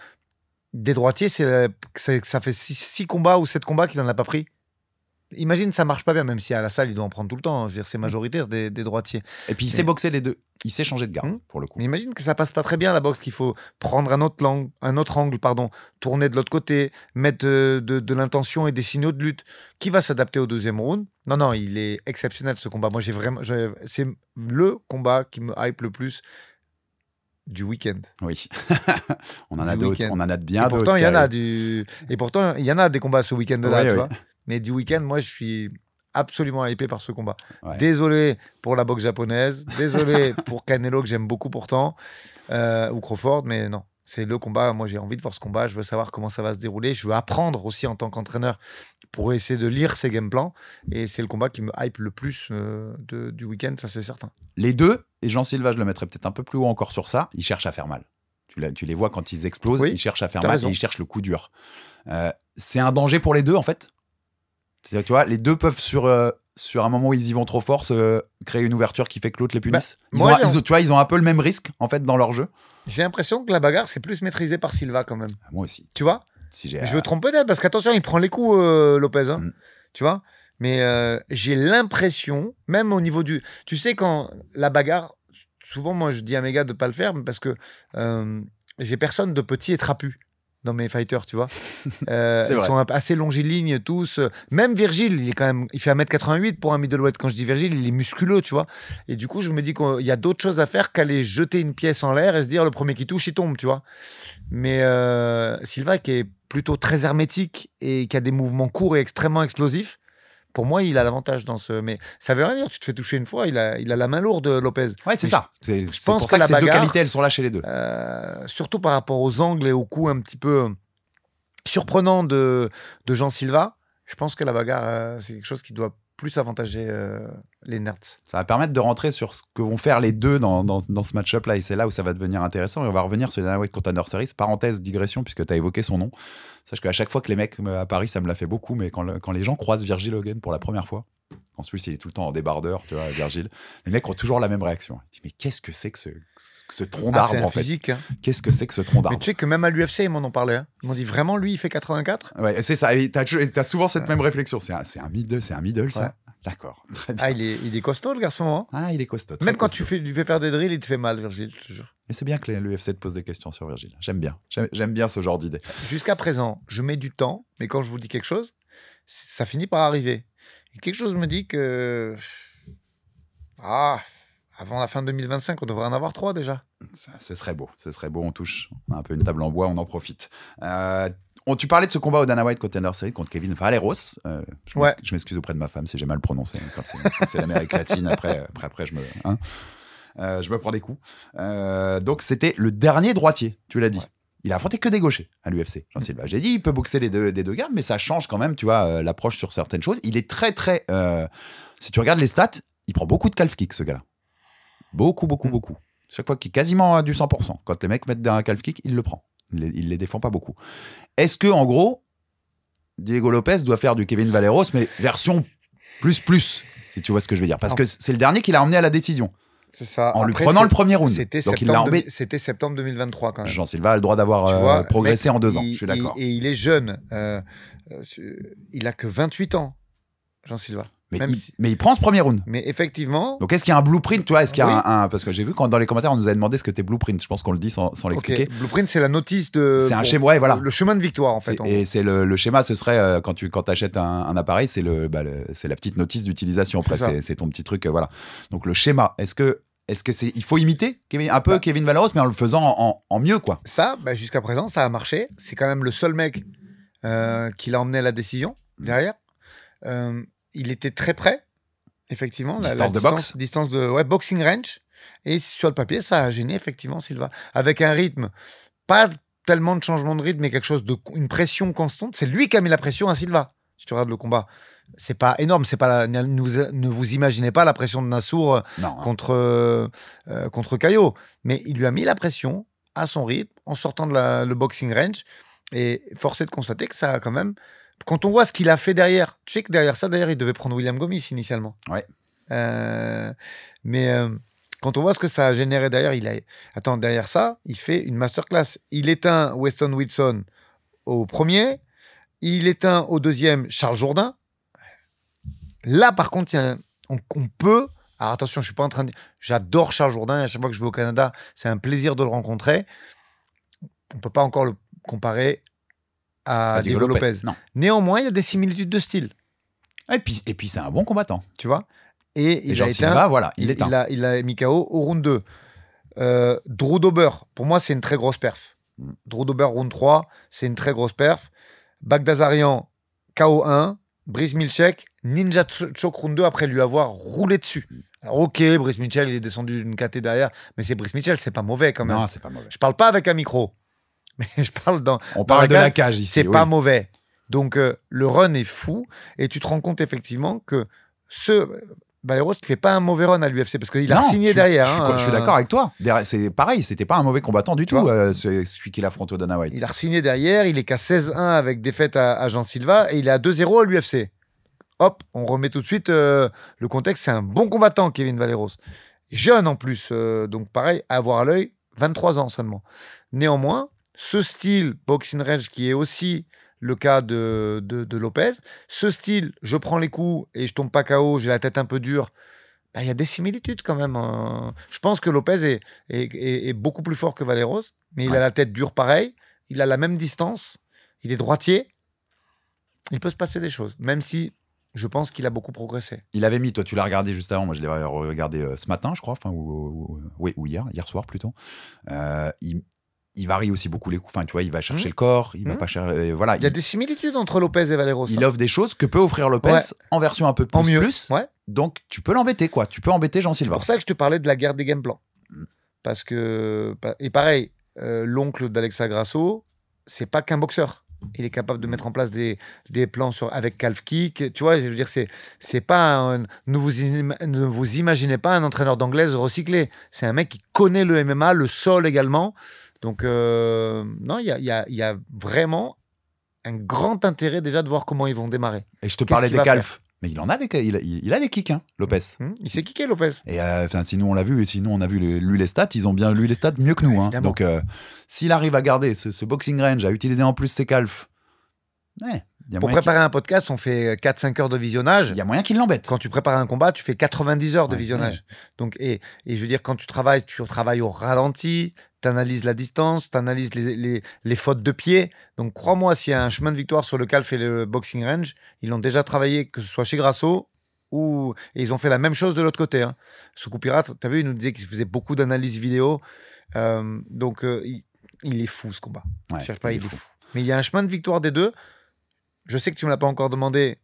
des droitiers, ça fait 6 combats ou 7 combats qu'il n'en a pas pris. Imagine, ça marche pas bien, même si à la salle, il doit en prendre tout le temps. Je veux dire, c'est majoritaire des droitiers. Et puis, il sait boxer les deux. Il sait changer de garde, pour le coup. Mais imagine que ça passe pas très bien, la boxe, qu'il faut prendre un autre angle, tourner de l'autre côté, mettre de l'intention et des signaux de lutte. Qui va s'adapter au deuxième round? Non, il est exceptionnel, ce combat. Moi, c'est le combat qui me hype le plus du week-end. Oui. On en a d'autres. On en a bien d'autres. Pourtant, il y en a des combats ce week-end-là, tu vois. Mais du week-end, moi, je suis absolument hypé par ce combat. Ouais. Désolé pour la boxe japonaise. Désolé pour Canelo, que j'aime beaucoup pourtant. Ou Crawford, mais non. C'est le combat. Moi, j'ai envie de voir ce combat. Je veux savoir comment ça va se dérouler. Je veux apprendre aussi en tant qu'entraîneur pour essayer de lire ces game plans. Et c'est le combat qui me hype le plus du week-end, ça, c'est certain. Les deux, et Jean Silva, je le mettrais peut-être un peu plus haut encore sur ça, ils cherchent à faire mal. Tu les vois quand ils explosent, ils cherchent à faire mal et ils cherchent le coup dur. C'est un danger pour les deux, en fait. C'est-à-dire, tu vois, les deux peuvent, sur un moment où ils y vont trop fort, créer une ouverture qui fait que l'autre les punisse. Ils ont un peu le même risque, en fait, dans leur jeu. J'ai l'impression que la bagarre, c'est plus maîtrisé par Silva, quand même. Moi aussi. Tu vois, je me trompe peut-être, parce qu'attention, il prend les coups, Lopez. Tu vois. Mais j'ai l'impression, même au niveau du... Tu sais, quand la bagarre... Souvent, moi, je dis à mes gars de ne pas le faire, parce que j'ai personne de petit et trapu dans mes fighters, tu vois. Ils sont assez longilignes tous. Même Virgile, il fait 1m88 pour un middleweight. Quand je dis Virgile, il est musculeux, tu vois. Et du coup, je me dis qu'il y a d'autres choses à faire qu'aller jeter une pièce en l'air et se dire le premier qui touche, il tombe, tu vois. Mais Silva, qui est plutôt très hermétique et qui a des mouvements courts et extrêmement explosifs, pour moi, il a l'avantage dans ce... Mais ça veut rien dire, tu te fais toucher une fois, il a la main lourde, Lopez. Ouais, c'est ça. Je pense que ces deux qualités, elles sont là chez les deux. Surtout par rapport aux angles et aux coups un petit peu surprenants de Jean Silva, je pense que la bagarre, c'est quelque chose qui doit plus avantager les nerds. Ça va permettre de rentrer sur ce que vont faire les deux dans ce match-up-là, et c'est là où ça va devenir intéressant. Et on va revenir sur les Dana White Contender Series. Parenthèse, digression, puisque tu as évoqué son nom. Sache qu'à chaque fois que les mecs à Paris, ça me l'a fait beaucoup, mais quand les gens croisent Virgil Hogan pour la première fois, en plus il est tout le temps en débardeur, tu vois, Virgil, les mecs ont toujours la même réaction. Ils disent, mais qu'est-ce que c'est que ce tronc d'arbre, c'est en fait physique, hein. Qu'est-ce que c'est que ce tronc d'arbre? Mais tu sais que même à l'UFC, ils m'en ont parlé. Hein. Ils m'ont dit, vraiment, lui, il fait 84? Ouais, c'est ça. T'as souvent cette même réflexion. C'est un middle, ça. Ouais. D'accord. Très bien. Il est costaud, le garçon. Hein. Ah, il est costaud. Même quand tu lui fais faire des drills, il te fait mal, Virgile, je te jure. Et c'est bien que l'UFC te pose des questions sur Virgile. J'aime bien. J'aime bien ce genre d'idée. Jusqu'à présent, je mets du temps, mais quand je vous dis quelque chose, ça finit par arriver. Et quelque chose me dit que... avant la fin 2025, on devrait en avoir 3 déjà. Ce serait beau. On touche. On a un peu une table en bois, on en profite. Tu parlais de ce combat au Dana White Contender Series contre Kevin Valeros. Je m'excuse auprès de ma femme si j'ai mal prononcé. Quand c'est l'Amérique latine, après je me prends des coups. Donc, c'était le dernier droitier, tu l'as dit. Ouais. Il a affronté que des gauchers à l'UFC, Jean Silva. J'ai dit, il peut boxer des deux gardes, mais ça change quand même, tu vois, l'approche sur certaines choses. Il est très, très... si tu regardes les stats, il prend beaucoup de calf kick, ce gars-là. Beaucoup. Chaque fois qu'il est quasiment à du 100%. Quand les mecs mettent un calf kick, il le prend. Il les défend pas beaucoup. Est-ce que, en gros, Diego Lopez doit faire du Kevin Valeros, mais version plus, si tu vois ce que je veux dire? Parce que c'est le dernier qui l'a emmené à la décision. C'est ça. En lui prenant le premier round. C'était septembre 2023 quand même. Jean Silva a le droit d'avoir progressé en 2 ans. Je suis d'accord. Et il est jeune. Il a que 28 ans, Jean Silva. Mais il prend ce premier round. Mais effectivement. Donc est-ce qu'il y a un blueprint, tu vois? Est-ce qu'il y a un parce que j'ai vu quand dans les commentaires on nous avait demandé ce que c'était blueprint. Je pense qu'on le dit sans l'expliquer. Okay. Blueprint, c'est la notice de. C'est un schéma, ouais, voilà. Le chemin de victoire en fait. Et c'est le schéma, ce serait quand tu achètes un appareil, c'est c'est la petite notice d'utilisation. Après, c'est ton petit truc, voilà. Donc le schéma. Est-ce que il faut imiter Kevin Valeros, mais en le faisant en mieux, quoi? Ça, jusqu'à présent, ça a marché. C'est quand même le seul mec qui l'a emmené à la décision derrière. Il était très près, effectivement. Distance de boxe. Distance de boxing range. Et sur le papier, ça a gêné, effectivement, Silva. Avec un rythme, pas tellement de changement de rythme, mais une pression constante. C'est lui qui a mis la pression à Silva, si tu regardes le combat. c'est pas énorme. C'est pas ne vous imaginez pas la pression de Nassour contre Caio. Mais il lui a mis la pression à son rythme en sortant de le boxing range. Et force est de constater que ça a quand même... Quand on voit ce qu'il a fait derrière, tu sais que derrière ça, d'ailleurs, il devait prendre William Gomis initialement. Ouais. Mais quand on voit ce que ça a généré derrière, derrière ça, il fait une masterclass. Il éteint Weston Wilson au premier, il éteint au deuxième Charles Jourdain. Là, par contre, on peut... Alors attention, je suis pas en train de... J'adore Charles Jourdain, à chaque fois que je vais au Canada, c'est un plaisir de le rencontrer. On peut pas encore le comparer à Diego Lopez. Non. Néanmoins, il y a des similitudes de style. Et puis c'est un bon combattant. Tu vois. Et il Jean a Silva, voilà, il a mis KO au round 2. Drew Dober, pour moi, c'est une très grosse perf. Drew Dober, round 3, c'est une très grosse perf. Bagdasarian, KO 1. Brice Milchek, Ninja Choke round 2 après lui avoir roulé dessus. Alors, ok, Brice Mitchell, il est descendu d'une KT derrière, mais c'est Brice Mitchell, c'est pas mauvais quand même. Non, c'est pas mauvais. Je parle pas avec un micro, mais je parle On parle de la cage ici. C'est pas mauvais. Donc, le run est fou et tu te rends compte effectivement que Valeros ne fait pas un mauvais run à l'UFC parce qu'il a signé derrière. Je suis d'accord avec toi. C'est pareil, c'était pas un mauvais combattant du tout, celui qu'il affronte au Dana White. Il a signé derrière, il est qu'à 16-1 avec défaite à Jean Silva et il est à 2-0 à l'UFC. Hop, on remet tout de suite le contexte. C'est un bon combattant, Kevin Valeros. Jeune en plus, donc pareil, à avoir à l'œil, 23 ans seulement. Néanmoins, ce style boxing range qui est aussi le cas de Lopez, ce style, je prends les coups et je tombe pas KO, j'ai la tête un peu dure, il y a des similitudes quand même. Je pense que Lopez est beaucoup plus fort que Valeros, mais il a la tête dure pareil, il a la même distance, il est droitier, il peut se passer des choses, même si je pense qu'il a beaucoup progressé. Il avait mis, toi tu l'as regardé juste avant, moi je l'ai regardé ce matin je crois, ou hier soir plutôt. Il varie aussi beaucoup les coups. Enfin, tu vois, il va chercher le corps, il va pas chercher. Voilà. Il y a des similitudes entre Lopez et Valeros. Il offre des choses que peut offrir Lopez en version un peu plus. En mieux. Plus. Donc, tu peux l'embêter, quoi. Tu peux embêter Jean Silva. C'est pour ça que je te parlais de la guerre des game plans. Parce que. Et pareil, l'oncle d'Alexa Grasso, c'est pas qu'un boxeur. Il est capable de mettre en place des plans avec calf kick. Tu vois, je veux dire, c'est pas ne vous imaginez pas un entraîneur d'anglaise recyclé. C'est un mec qui connaît le MMA, le sol également. Donc, non, il y a vraiment un grand intérêt déjà de voir comment ils vont démarrer. Et je te parlais des calfs. Mais il en a il a des kicks, hein, Lopez. Il s'est kické, Lopez. Et sinon, on l'a vu, et sinon, on a vu lu les stats. Ils ont bien lu les stats mieux que nous. Hein. Donc, s'il arrive à garder ce boxing range, à utiliser en plus ses calfs. Pour préparer un podcast, on fait 4-5 heures de visionnage. Il y a moyen qu'il l'embête. Quand tu prépares un combat, tu fais 90 heures de visionnage. Donc, et je veux dire, quand tu travailles au ralenti, tu analyses la distance, tu analyses les fautes de pied. Donc, crois-moi, s'il y a un chemin de victoire sur le calf et le boxing range, ils l'ont déjà travaillé, que ce soit chez Grasso et ils ont fait la même chose de l'autre côté. Hein. Soukou Pirate, tu as vu, il nous disait qu'il faisait beaucoup d'analyses vidéo. Donc, il est fou, ce combat. Ouais, je cherche pas, il est fou. Mais il y a un chemin de victoire des deux. Je sais que tu ne me l'as pas encore demandé.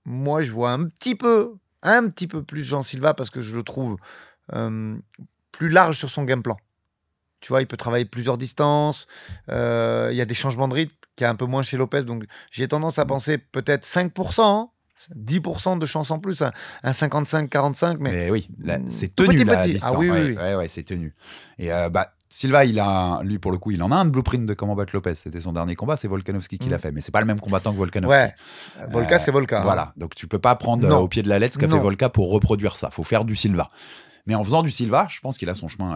Moi, je vois un petit peu plus Jean Silva parce que je le trouve plus large sur son game plan. Tu vois, il peut travailler plusieurs distances. Il y a des changements de rythme qu'il y a un peu moins chez Lopez. Donc, j'ai tendance à penser peut-être 5%, hein, 10% de chance en plus, un 55-45. Mais oui, là, c'est tenu la distance. Ah oui, ouais, c'est tenu. Et Silva, lui, pour le coup, il en a un de blueprint de comment battre Lopez. C'était son dernier combat, c'est Volkanovski qui l'a fait. Mais c'est pas le même combattant que Volkanovski. Ouais, Volka, c'est Volka. Voilà, hein. Donc tu peux pas prendre au pied de la lettre ce qu'a fait Volka pour reproduire ça. Faut faire du Silva. Mais en faisant du Silva, je pense qu'il a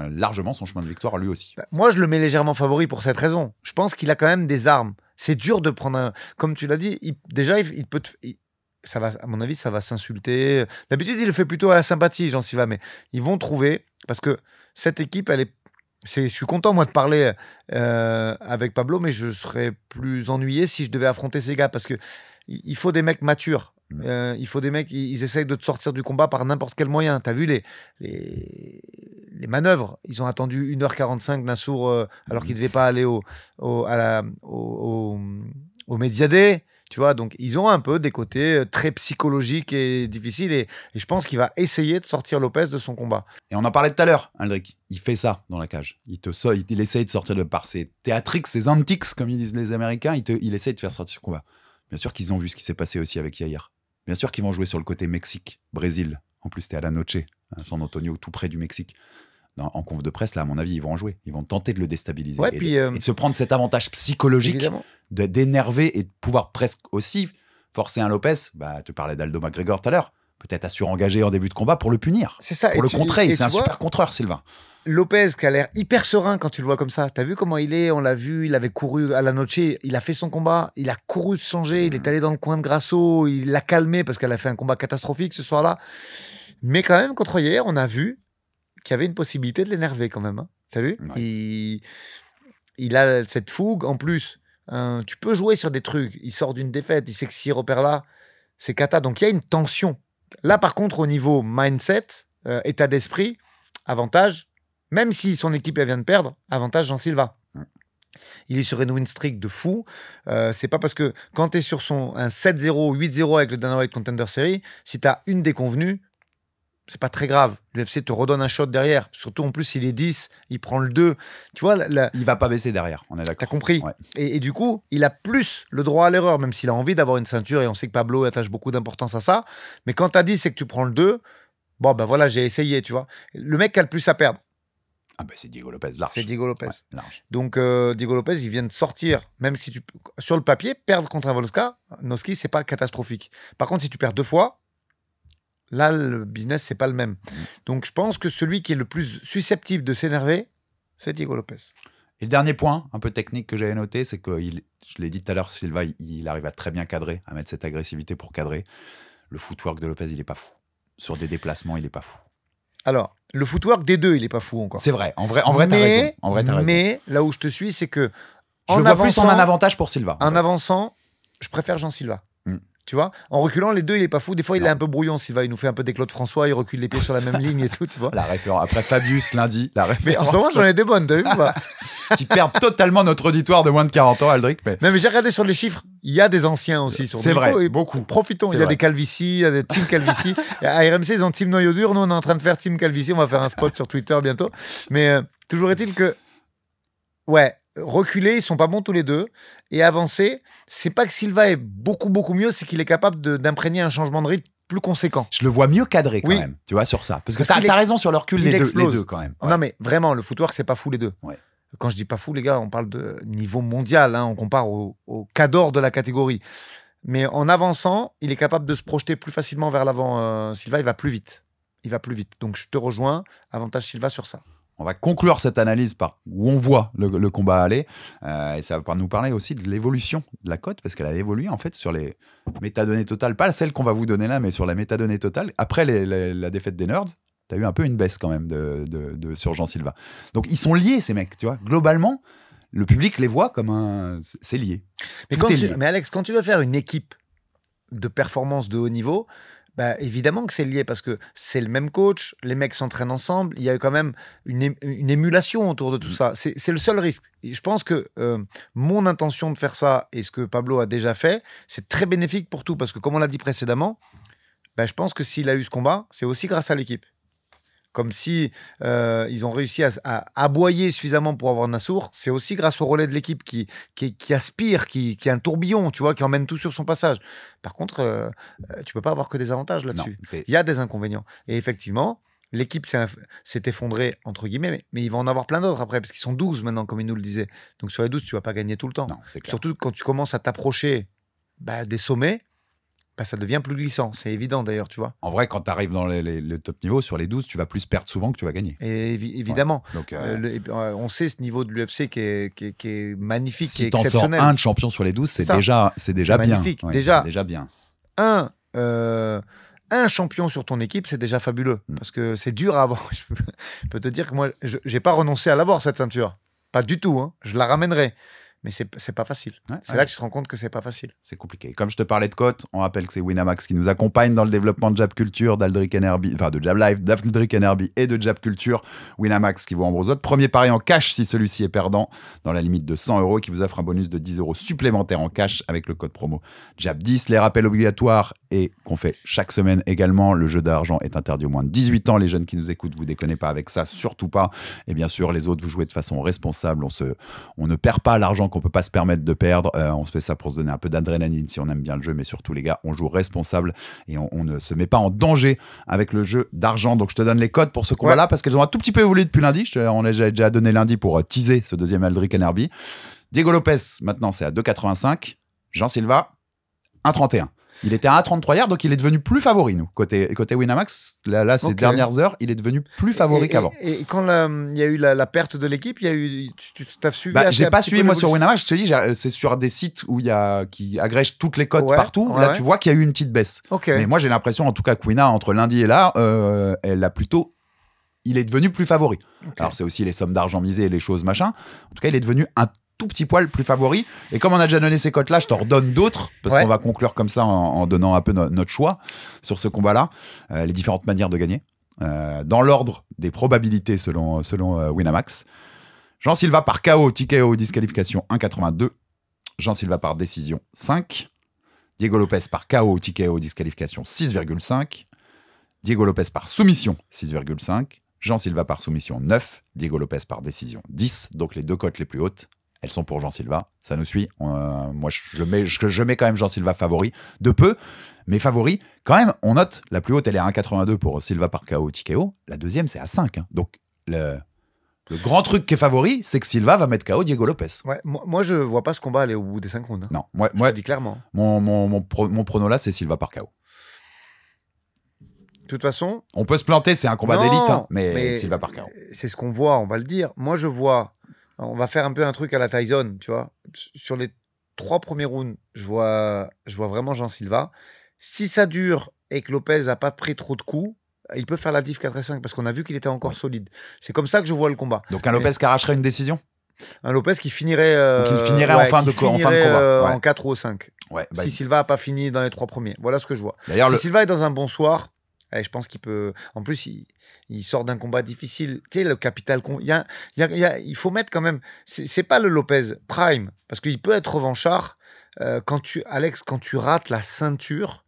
largement son chemin de victoire lui aussi. Moi, je le mets légèrement favori pour cette raison. Je pense qu'il a quand même des armes. C'est dur de prendre comme tu l'as dit, il peut ça va, à mon avis, ça va s'insulter. D'habitude, il le fait plutôt à la sympathie, Jean Silva, mais ils vont trouver, parce que cette équipe, je suis content, moi, de parler avec Pablo, mais je serais plus ennuyé si je devais affronter ces gars, parce que il faut des mecs matures. Il faut des mecs, ils essayent de te sortir du combat par n'importe quel moyen. T'as vu les manœuvres. Ils ont attendu 1h45 Nassour alors qu'il ne devait pas aller au Mediadé. Tu vois, donc ils ont un peu des côtés très psychologiques et difficiles. Et je pense qu'il va essayer de sortir Lopez de son combat. Et on en parlait tout à l'heure, Aldric. Il fait ça dans la cage. Il essaye de sortir par ses théatriques, ses antics, comme ils disent les Américains. Il essaye de faire sortir ce combat. Bien sûr qu'ils ont vu ce qui s'est passé aussi avec Yair. Bien sûr qu'ils vont jouer sur le côté Mexique, Brésil. En plus, t'es à la Noche, à San Antonio, tout près du Mexique. En conf de presse, là, à mon avis, ils vont en jouer. Ils vont tenter de le déstabiliser. Ouais, et, puis, et de se prendre cet avantage psychologique évidemment. d'énerver et de pouvoir presque aussi forcer un Lopez. Tu parlais d'Aldo McGregor tout à l'heure. Peut-être à surengager en début de combat pour le punir. C'est ça. Pour le contrer. Et C'est un tu vois, super contreur, Silva. Lopez qui a l'air hyper serein quand tu le vois comme ça. T'as vu comment il est? On l'a vu, il avait couru à la Noche, il a fait son combat, il a couru de changer, il est allé dans le coin de Grasso, il l'a calmé parce qu'elle a fait un combat catastrophique ce soir-là. Mais quand même, contre hier, on a vu qu'il y avait une possibilité de l'énerver quand même. Hein. T'as vu? Ouais. Il a cette fougue. En plus, tu peux jouer sur des trucs. Il sort d'une défaite, il sait que s'il repère là, c'est cata. Donc il y a une tension. Là, par contre, au niveau mindset, état d'esprit, avantage, même si son équipe elle vient de perdre, avantage Jean Silva. Il est sur une win streak de fou. C'est pas parce que quand tu es sur un 7-0, 8-0 avec le Dana White Contender Series, si tu as une déconvenue, c'est pas très grave. L'UFC te redonne un shot derrière. Surtout, en plus, il est 10, il prend le 2. Tu vois, il va pas baisser derrière, on est d'accord. T'as compris. Ouais. Et du coup, il a plus le droit à l'erreur, même s'il a envie d'avoir une ceinture, et on sait que Pablo attache beaucoup d'importance à ça. Mais quand t'as 10 et que tu prends le 2, bon, ben voilà, j'ai essayé, tu vois. Le mec qui a le plus à perdre, c'est Diego Lopez, large. c'est Diego Lopez. Ouais, large. Donc, Diego Lopez, il vient de sortir, même si sur le papier, perdre contre un Volkanovski, c'est pas catastrophique. Par contre, si tu perds 2 fois, là, le business, c'est pas le même. Donc, je pense que celui qui est le plus susceptible de s'énerver, c'est Diego Lopez. Et le dernier point, un peu technique que j'avais noté, c'est que, je l'ai dit tout à l'heure, Silva, il arrive à très bien cadrer, à mettre cette agressivité pour cadrer. Le footwork de Lopez, il est pas fou. Sur des déplacements, il est pas fou. Alors, le footwork des deux, il est pas fou encore. C'est vrai. En vrai, t'as raison. En vrai, t'as raison. Mais là où je te suis, c'est que je le vois plus en un avantage pour Silva. En avançant, je préfère Jean Silva. Tu vois, en reculant, les deux, il est pas fou. Des fois, il est un peu brouillon. Silva, il nous fait un peu des Claude François, il recule les pieds sur la même ligne et tout, tu vois. La référence. Après Fabius, lundi, la référence. Mais en ce moment, j'en ai des bonnes, t'as vu ou pas? Qui perdent totalement notre auditoire de moins de 40 ans, Aldric. Mais j'ai regardé sur les chiffres, il y a des anciens aussi. C'est vrai, beaucoup. Profitons, il y a des Calvici, il y a des Team Calvici. À RMC, ils ont Team Noyau Dur. Nous, on est en train de faire Team Calvici. On va faire un spot sur Twitter bientôt. Mais toujours est-il que, ouais, reculer, ils sont pas bons tous les deux. Et avancer, c'est pas que Silva est beaucoup, beaucoup mieux, c'est qu'il est capable d'imprégner un changement de rythme plus conséquent. Je le vois mieux cadré quand même, tu vois, sur ça. Parce que t'as raison sur le recul, les deux quand même. Ouais. Non, mais vraiment, le footwork, c'est pas fou les deux. Ouais. Quand je dis pas fou, les gars, on parle de niveau mondial, hein, on compare au cador de la catégorie. Mais en avançant, il est capable de se projeter plus facilement vers l'avant. Silva, il va plus vite. Donc je te rejoins, avantage Silva sur ça. On va conclure cette analyse par où on voit le combat aller. Et ça va nous parler aussi de l'évolution de la cote, parce qu'elle a évolué en fait sur les métadonnées totales, pas celle qu'on va vous donner là, mais sur la métadonnée totale. Après la défaite des Nerds, tu as eu un peu une baisse quand même sur Jean Silva. Donc ils sont liés, ces mecs, tu vois. Globalement, le public les voit comme c'est lié. Mais Alex, quand tu veux faire une équipe de performance de haut niveau, bah, évidemment que c'est lié parce que c'est le même coach, les mecs s'entraînent ensemble, il y a quand même une émulation autour de tout ça. C'est le seul risque. Et je pense que mon intention de faire ça et ce que Pablo a déjà fait, c'est très bénéfique pour tout parce que comme on l'a dit précédemment, bah, je pense que s'il a eu ce combat, c'est aussi grâce à l'équipe. Comme si ils ont réussi à aboyer suffisamment pour avoir Nassour, c'est aussi grâce au relais de l'équipe qui aspire, qui est un tourbillon, tu vois, qui emmène tout sur son passage. Par contre, tu peux pas avoir que des avantages là-dessus. Il y a des inconvénients. Et effectivement, l'équipe s'est effondrée, entre guillemets, mais il va en avoir plein d'autres après, parce qu'ils sont 12 maintenant, comme il nous le disait. Donc sur les 12, tu vas pas gagner tout le temps. Non, surtout quand tu commences à t'approcher des sommets, ça devient plus glissant, c'est évident d'ailleurs, tu vois. En vrai, quand tu arrives dans le top niveau, sur les 12, tu vas plus perdre souvent que tu vas gagner. Et évidemment. Ouais. Donc, on sait ce niveau de l'UFC qui est magnifique, qui est exceptionnel. Si t'en sors un de champion sur les 12, c'est déjà bien. Magnifique. Ouais, déjà bien. Un champion sur ton équipe, c'est déjà fabuleux. Parce que c'est dur à avoir. Je peux te dire que moi, je n'ai pas renoncé à l'avoir, cette ceinture. Pas du tout. Hein. Je la ramènerai. Mais c'est pas facile. C'est là que tu te rends compte que c'est pas facile. C'est compliqué. Comme je te parlais de cote, on rappelle que c'est Winamax qui nous accompagne dans le développement de Jab Culture, d'Aldric Enerby, enfin de Jab Live, d'Aldric Enerby et de Jab Culture. Winamax qui vous rembourse votre premier pari en cash si celui-ci est perdant, dans la limite de 100 € et qui vous offre un bonus de 10 € supplémentaires en cash avec le code promo Jab10. Les rappels obligatoires et qu'on fait chaque semaine également. Le jeu d'argent est interdit aux moins de 18 ans. Les jeunes qui nous écoutent, vous déconnez pas avec ça, surtout pas. Et bien sûr, les autres, vous jouez de façon responsable. On ne perd pas l'argent qu'on peut pas se permettre de perdre. On se fait ça pour se donner un peu d'adrénaline si on aime bien le jeu, mais surtout les gars, on joue responsable et on ne se met pas en danger avec le jeu d'argent. Donc je te donne les codes pour ce combat-là parce qu'elles ont un tout petit peu évolué depuis lundi. On les a déjà donné lundi pour teaser ce deuxième Aldric NRB. Diego Lopez, maintenant, c'est à 2,85. Jean Silva, 1,31. Il était à 1,33 hier, donc il est devenu plus favori, nous. Côté Winamax, là ces dernières heures, il est devenu plus favori qu'avant. Et quand il y a eu la perte de l'équipe, il y a eu, tu as suivi j'ai pas suivi, moi, sur Winamax. Je te dis, c'est sur des sites où qui agrègent toutes les cotes partout. Là, tu vois qu'il y a eu une petite baisse. Mais moi, j'ai l'impression, en tout cas, que Wina, entre lundi et là, il est devenu plus favori. Alors, c'est aussi les sommes d'argent misées et les choses machin. En tout cas, il est devenu un tout petit poil plus favori. Et comme on a déjà donné ces cotes-là, je t'en redonne d'autres, parce qu'on va conclure comme ça en donnant un peu notre choix sur ce combat-là, les différentes manières de gagner, dans l'ordre des probabilités selon Winamax. Jean Silva par KO, TKO, disqualification 1,82. Jean Silva par décision 5. Diego Lopez par KO, TKO, disqualification 6,5. Diego Lopez par soumission 6,5. Jean Silva par soumission 9. Diego Lopez par décision 10. Donc les deux cotes les plus hautes, elles sont pour Jean Silva. Ça nous suit. Moi, je mets quand même Jean Silva favori. De peu, mais favori. Quand même, on note, la plus haute, elle est à 1,82 pour Silva par KO, TKO. La deuxième, c'est à 5. Hein. Donc, le grand truc qui est favori, c'est que Silva va mettre KO Diego Lopez. Ouais, moi, je vois pas ce combat aller au bout des 5 rounds. Hein. Non, moi, je dis clairement. Mon prono là, c'est Silva par KO. De toute façon... On peut se planter, c'est un combat d'élite, hein, mais Silva par KO. C'est ce qu'on voit, on va le dire. Moi, je vois... On va faire un peu un truc à la Tyson, tu vois. Sur les 3 premiers rounds, je vois vraiment Jean Silva. Si ça dure et que Lopez n'a pas pris trop de coups, il peut faire la diff 4 et 5 parce qu'on a vu qu'il était encore solide. C'est comme ça que je vois le combat. Donc un Lopez qui arracherait une décision ? Un Lopez qui finirait, en fin de combat. En 4 ou au 5. Ouais, si Silva n'a pas fini dans les 3 premiers. Voilà ce que je vois. D'ailleurs, si Silva est dans un bon soir, je pense qu'il peut... En plus, il sort d'un combat difficile. Tu sais, le capital... Il faut mettre quand même... C'est pas le Lopez prime, parce qu'il peut être revanchard. Alex, quand tu rates la ceinture,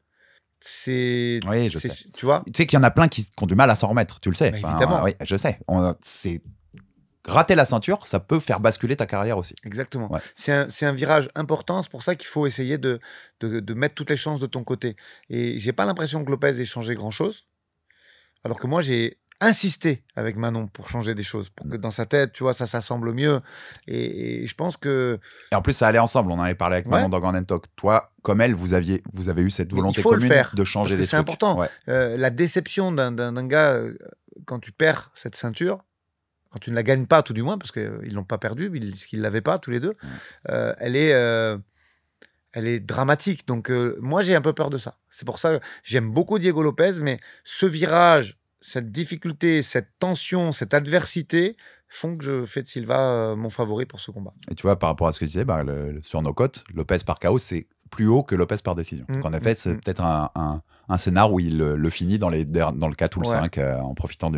c'est... Oui, je sais. Tu vois ? Tu sais qu'il y en a plein qui ont du mal à s'en remettre, tu le sais. Évidemment. Oui, je sais. Rater la ceinture, ça peut faire basculer ta carrière aussi. Exactement. Ouais. C'est un virage important. C'est pour ça qu'il faut essayer de mettre toutes les chances de ton côté. Et j'ai pas l'impression que Lopez ait changé grand-chose. Alors que moi, j'ai insisté avec Manon pour changer des choses. Pour que dans sa tête, tu vois, ça s'assemble mieux. Et je pense que... Et en plus, ça allait ensemble. On en avait parlé avec Manon dans Grand Talk. Toi, comme elle, vous avez eu cette volonté commune de changer les trucs. C'est important. Ouais. La déception d'un gars, quand tu perds cette ceinture, quand tu ne la gagnes pas, tout du moins, parce qu'ils ne l'ont pas perdue, qu'ils ne l'avaient pas, tous les deux, elle est dramatique. Donc, moi, j'ai un peu peur de ça. C'est pour ça que j'aime beaucoup Diego Lopez, mais ce virage, cette difficulté, cette tension, cette adversité font que je fais de Silva mon favori pour ce combat. Et tu vois, par rapport à ce que tu disais, sur nos cotes, Lopez par KO, c'est plus haut que Lopez par décision. Donc, en effet, c'est peut-être un scénar où il le finit dans le 4 ou le 5 en profitant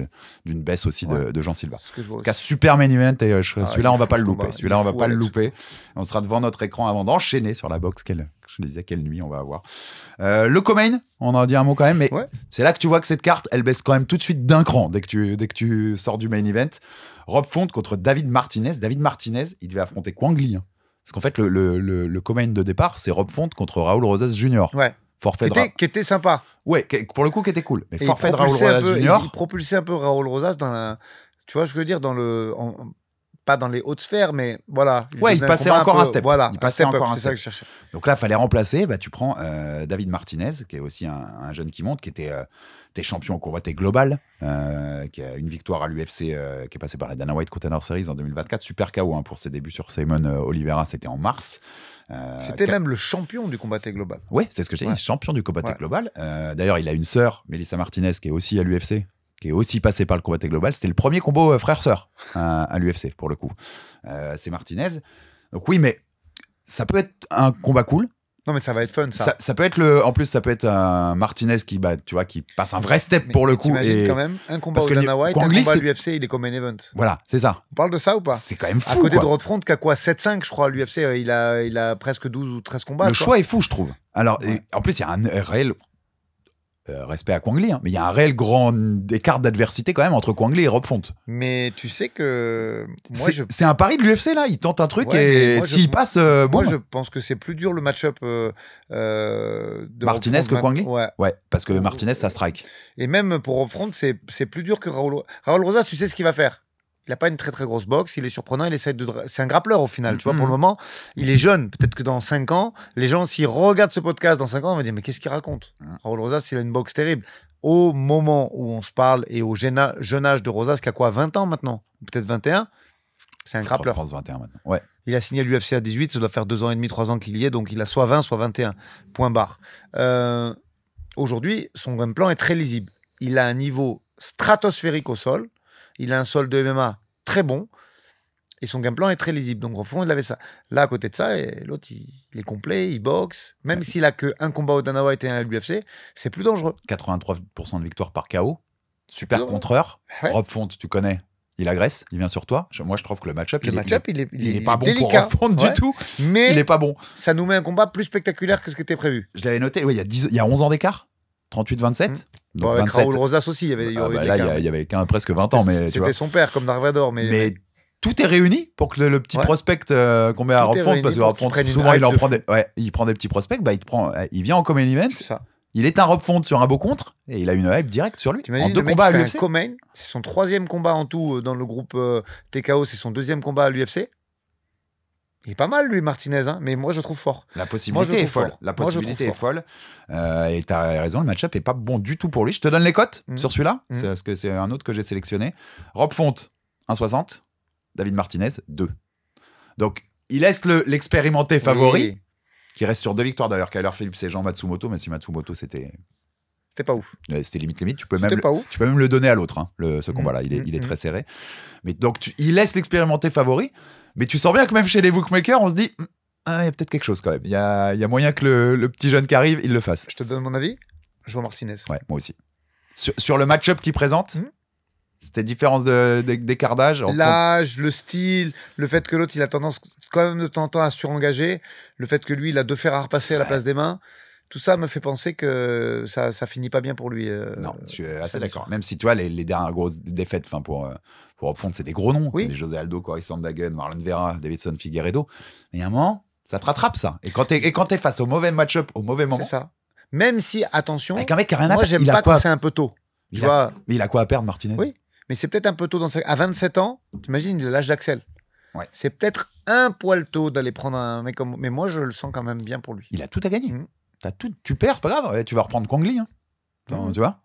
d'une baisse aussi de Jean Silva. En tout cas, super main event et celui-là, on va pas le louper. Celui-là, on va pas le louper. On sera devant notre écran avant d'enchaîner sur la box. Je disais quelle nuit on va avoir. Le co-main, on en a dit un mot quand même, mais c'est là que tu vois que cette carte, elle baisse quand même tout de suite d'un cran dès que tu sors du main event. Rob Font contre David Martinez. David Martinez, il devait affronter Quang Li. Parce qu'en fait, le co-main de départ, c'est Rob Font contre Raúl Rosas Jr. Ouais. Forfait qui était sympa. Ouais, pour le coup, qui était cool. Mais forfait de Raúl Rosas Jr. Il propulsait un peu Raúl Rosas dans la... Tu vois, je veux dire, pas dans les hautes sphères, mais voilà. Il passait encore un step. Voilà, il passait encore un step. C'est ça que je cherchais. Donc là, il fallait remplacer. Tu prends David Martinez, qui est aussi un jeune qui monte, qui était champion au combat global, qui a une victoire à l'UFC, qui est passé par la Dana White Contender Series en 2024. Super KO pour ses débuts sur Simon Oliveira, c'était en mars. C'était même le champion du combat global. Oui, c'est ce que j'ai dit, champion du combat global. D'ailleurs, il a une sœur, Melissa Martinez, qui est aussi à l'UFC, qui est aussi passée par le combat global. C'était le premier combo frère-sœur à l'UFC, pour le coup. C'est Martinez. Donc oui, mais ça peut être un combat cool. Non, mais ça va être fun, ça. Ça peut être en plus, ça peut être un Martinez qui passe un vrai step pour le coup. T'imagines quand même un combat au Dana White, un combat à l'UFC, il est comme main event. Voilà, c'est ça. On parle de ça ou pas? C'est quand même fou. À côté de Rob Font, qui a quoi, 7-5, je crois, à l'UFC, il a presque 12 ou 13 combats. Le choix est fou, je trouve. Alors, en plus, il y a un réel respect à Kwang Lee, hein, mais il y a un réel grand écart d'adversité quand même entre Kwang Lee et Rob Font. Mais tu sais que c'est un pari de l'UFC là, il tente un truc et s'il passe, moi je pense que c'est plus dur le match-up de Martinez que Kwang Lee. Ouais, parce que Martinez ça strike. Et même pour Rob Font, c'est plus dur que Raul Rosas. Tu sais ce qu'il va faire. Il n'a pas une très très grosse boxe, il est surprenant, il essaie c'est un grappleur au final, tu vois, pour le moment, il est jeune, peut-être que dans 5 ans, les gens, s'ils regardent ce podcast dans 5 ans, on va dire, mais qu'est-ce qu'il raconte? Raul Rosas, il a une boxe terrible. Au moment où on se parle et au jeune âge de Rosas, qui a quoi, 20 ans maintenant? Peut-être 21? C'est un grappleur. Je pense 21 maintenant, ouais. Il a signé à l'UFC à 18, ça doit faire 2 ans et demi, 3 ans qu'il y est, donc il a soit 20, soit 21, point barre. Aujourd'hui, son game plan est très lisible. Il a un niveau stratosphérique au sol, il a un sol de MMA très bon et son game plan est très lisible. Donc, au fond, il avait ça. Là, à côté de ça, l'autre, il est complet, il boxe. Même s'il a qu'un combat au Dana White et un à l'UFC, c'est plus dangereux. 83% de victoire par KO. Super contreur. Ouais. Rob Font, tu connais, il agresse, il vient sur toi. Moi, je trouve que le match-up, il est pas bon délicat. Pour Rob Font du tout. Mais il est pas bon. Ça nous met un combat plus spectaculaire que ce qui était prévu. Je l'avais noté. Oui, il y a 11 ans d'écart. 38-27. Donc avec 27... Raul Rosas aussi, il y avait là, il y avait presque 20 ans. C'était son père, comme Darvador. Mais tout est réuni pour que le petit prospect qu'on met à Rob Font, parce que Rob Font, souvent, il prend des petits prospects, il vient en common event. C'est ça. Il est un Rob Font sur un beau contre et il a une hype directe sur lui. En 2 combats à l'UFC. C'est son 3e combat en tout dans le groupe TKO, c'est son 2e combat à l'UFC. Il est pas mal, lui, Martinez, hein, mais moi, je trouve fort. La possibilité est folle. La possibilité est folle. Et tu as raison, le match-up est pas bon du tout pour lui. Je te donne les cotes sur celui-là, parce que c'est un autre que j'ai sélectionné. Rob Font, 1,60. David Martinez, 2. Donc, il laisse l'expérimenté favori, qui reste sur 2 victoires d'ailleurs. Kyler Phillips et Jean Matsumoto, mais si Matsumoto, c'était pas ouf. C'était limite. Tu peux même le donner à l'autre, hein, ce combat-là. Il est très serré. Mais donc, il laisse l'expérimenté favori. Mais tu sens bien que même chez les bookmakers, on se dit, il y a peut-être quelque chose quand même. Il y a moyen que le petit jeune qui arrive, il le fasse. Je te donne mon avis. Je vois Martinez. Ouais, moi aussi. Sur le match-up qu'il présente, c'était différence d'écart d'âge. L'âge, le style, le fait que l'autre, il a tendance quand même de temps en temps à surengager, le fait que lui, il a 2 fers à repasser à la place des mains. Tout ça me fait penser que ça finit pas bien pour lui. Non, je suis assez d'accord. Même si tu vois, les dernières grosses défaites pour Rob Font, c'est des gros noms. Oui. José Aldo, Cory Sandhagen, Marlon Vera, Davidson Figueiredo. Mais il y a un moment, ça te rattrape, ça. Et quand t'es face au mauvais match-up, au mauvais moment. C'est ça. Même si, attention, avec un mec qui a rien à perdre. Moi, j'aime pas quand c'est un peu tôt. Mais il a quoi à perdre, Martinez? Oui, mais c'est peut-être un peu tôt. À 27 ans, t'imagines, il a l'âge d'Axel. Ouais. C'est peut-être un poil tôt d'aller prendre un mec comme... Mais moi, je le sens quand même bien pour lui. Il a tout à gagner. Tu perds, c'est pas grave. Tu vas reprendre Kwang Lee. Hein. Tu vois.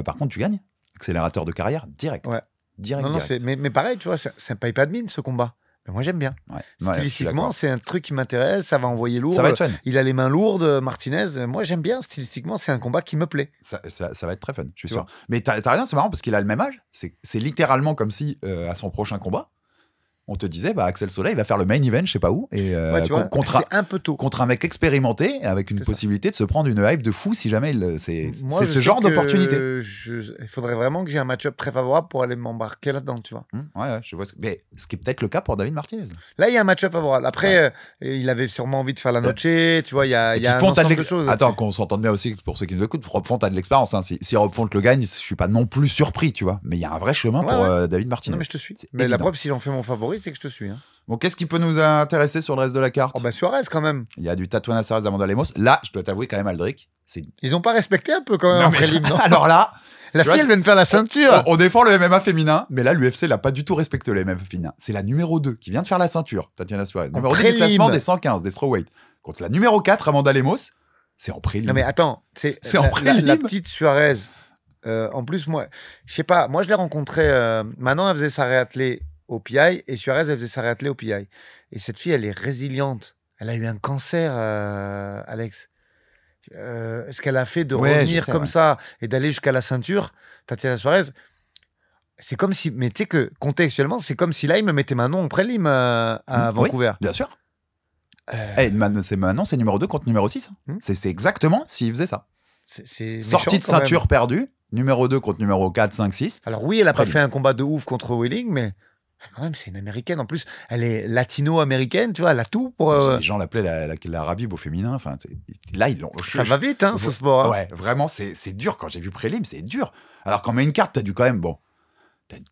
Par contre, tu gagnes. Accélérateur de carrière direct. Ouais. Direct. Mais pareil, tu vois, c'est un paye pas de mine ce combat. Mais moi, j'aime bien. Ouais. Stylistiquement, c'est un truc qui m'intéresse. Ça va envoyer lourd. Ça va être fun. Il a les mains lourdes, Martinez. Moi, j'aime bien. Stylistiquement, c'est un combat qui me plaît. Ça va être très fun, je suis sûr. Mais t'as raison, c'est marrant parce qu'il a le même âge. C'est littéralement comme si, à son prochain combat, on te disait, Axel Soleil va faire le main event, je sais pas où, et c'est un peu tôt. contre un mec expérimenté, avec une possibilité de se prendre une hype de fou si jamais c'est ce genre d'opportunité. Il faudrait vraiment que j'ai un match-up très favorable pour aller m'embarquer là-dedans, tu vois. Ouais, je vois. Mais ce qui est peut-être le cas pour David Martinez. Là, il y a un match-up favorable. Après, il avait sûrement envie de faire la noche, tu vois, il y a un ensemble de choses. Attends, qu'on s'entende bien aussi, pour ceux qui nous écoutent, Rob Font a de l'expérience. Hein. Si Rob Font le gagne, je suis pas non plus surpris, tu vois. Mais il y a un vrai chemin pour David Martinez. Non, mais je te suis. Mais la preuve, si j'en fais mon favori, c'est que je te suis. Hein. Bon, qu'est-ce qui peut nous intéresser sur le reste de la carte? Suarez, quand même. Il y a du Tatuana Saraz Amanda Lemos. Là, je dois t'avouer quand même, Aldric. Ils n'ont pas respecté un peu quand même en prélim, non? Alors là... La fille, elle vient de faire la ceinture. On défend le MMA féminin, mais là, l'UFC l'a pas du tout respecté, le MMA féminin. C'est la numéro 2 qui vient de faire la ceinture, Tatiana Suarez. Numéro 2 du classement des 115, des strawweight. Contre la numéro 4, Amanda Lemos, c'est en prélim. Non mais attends, c'est en prélim. La petite Suarez, en plus, moi, je sais pas, moi je l'ai rencontrée, maintenant elle faisait sa réathlée au PI, et Suarez, elle faisait sa réathlée au PI. Et cette fille, elle est résiliente. Elle a eu un cancer, Alex. Ce qu'elle a fait de revenir comme ça et d'aller jusqu'à la ceinture, Tatiana Suarez, c'est comme si, mais tu sais que contextuellement, c'est comme si là, il me mettait Manon en prélim à Vancouver. Oui, bien sûr. Manon, c'est numéro 2 contre numéro 6. C'est exactement s'il faisait ça. C'est sortie de ceinture même. Perdue, numéro 2 contre numéro 4, 5, 6. Alors oui, elle a pas fait un combat de ouf contre Wheeling, mais Quand même, c'est une américaine. En plus, elle est latino-américaine, tu vois, elle a tout pour. Les gens l'appelaient la Rabib au féminin. Enfin, là, ils l'ont. Ça va vite, hein, ce sport. Hein. Ouais, vraiment, c'est dur. Quand j'ai vu prélim, c'est dur. Alors qu'en main card, t'as du quand même, bon.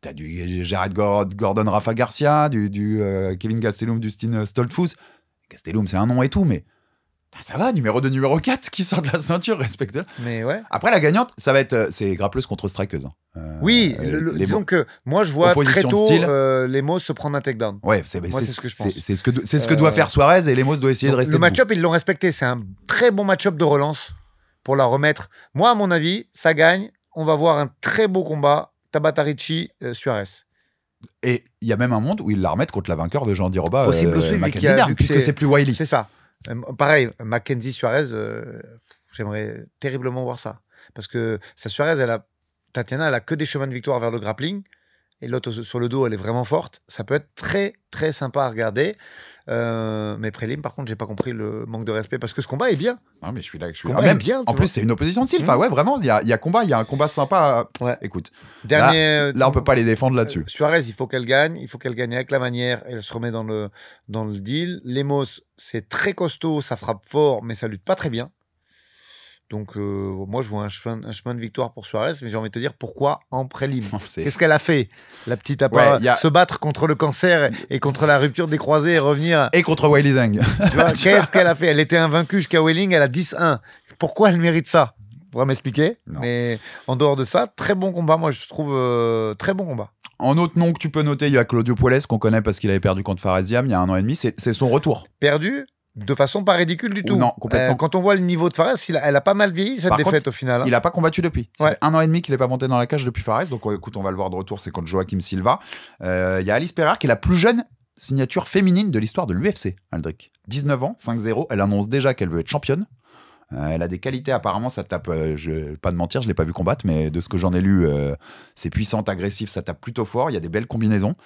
T'as du Jared Gordon, Rafa Garcia, du Kevin Gastelum, Dustin Stoltzfus. Gastelum, c'est un nom et tout, mais ça va, numéro 2, numéro 4 qui sort de la ceinture, respecte-le. Mais ouais. Après, la gagnante, ça va être. C'est grappleuse contre strikeuse. Oui, disons que moi, je vois très tôt Lemos se prendre un takedown. Ouais, c'est ce que je pense. C'est ce que doit faire Suarez et Lemos doit essayer de rester. Le match-up, ils l'ont respecté. C'est un très bon match-up de relance pour la remettre. Moi, à mon avis, ça gagne. On va voir un très beau combat. Tabata Ricci, Suarez. Et il y a même un monde où ils la remettent contre la vainqueur de Jean Diroba, possible aussi, Mackenzie Dern, puisque c'est plus Wiley. C'est ça. Pareil, Mackenzie Suarez, j'aimerais terriblement voir ça. Parce que sa Suarez, Tatiana, elle a que des chemins de victoire vers le grappling. Et l'autre sur le dos, elle est vraiment forte. Ça peut être très, très sympa à regarder. Mais prélim, par contre, j'ai pas compris le manque de respect parce que ce combat est bien. Non, mais je suis là. Même bien. En plus, c'est une opposition de style. Enfin, ouais, vraiment, il y a un combat sympa. Ouais. Écoute, là, on peut pas les défendre là-dessus. Suarez, il faut qu'elle gagne. Il faut qu'elle gagne avec la manière. Elle se remet dans le deal. Lemos, c'est très costaud. Ça frappe fort, mais ça lutte pas très bien. Donc, moi, je vois un chemin de victoire pour Suarez, mais j'ai envie de te dire pourquoi en prélim. Qu'est-ce qu'elle a fait, la petite, à part se battre contre le cancer et contre la rupture des croisés et revenir. Et contre Weili Zhang. Qu'est-ce qu'elle a fait? Elle était invaincue jusqu'à Weili, elle a 10-1. Pourquoi elle mérite ça? Tu pourras m'expliquer? Mais en dehors de ça, très bon combat. Moi, je trouve très bon combat. En autre nom que tu peux noter, il y a Claudio Puelles, qu'on connaît parce qu'il avait perdu contre Faresiam il y a 1 an et demi. C'est son retour. Perdu de façon pas ridicule du tout. Non, complètement. Quand on voit le niveau de Fares, elle a pas mal vieilli cette défaite au final. Il n'a pas combattu depuis. Ça fait 1 an et demi qu'il n'est pas monté dans la cage depuis Fares. Donc écoute, on va le voir de retour. C'est contre Joaquim Silva. Il y a Alice Pereira qui est la plus jeune signature féminine de l'histoire de l'UFC, Aldric. 19 ans, 5-0. Elle annonce déjà qu'elle veut être championne. Elle a des qualités, apparemment, ça tape, je vais pas de mentir, je l'ai pas vu combattre, mais de ce que j'en ai lu, c'est puissante, agressif, ça tape plutôt fort, il y a des belles combinaisons.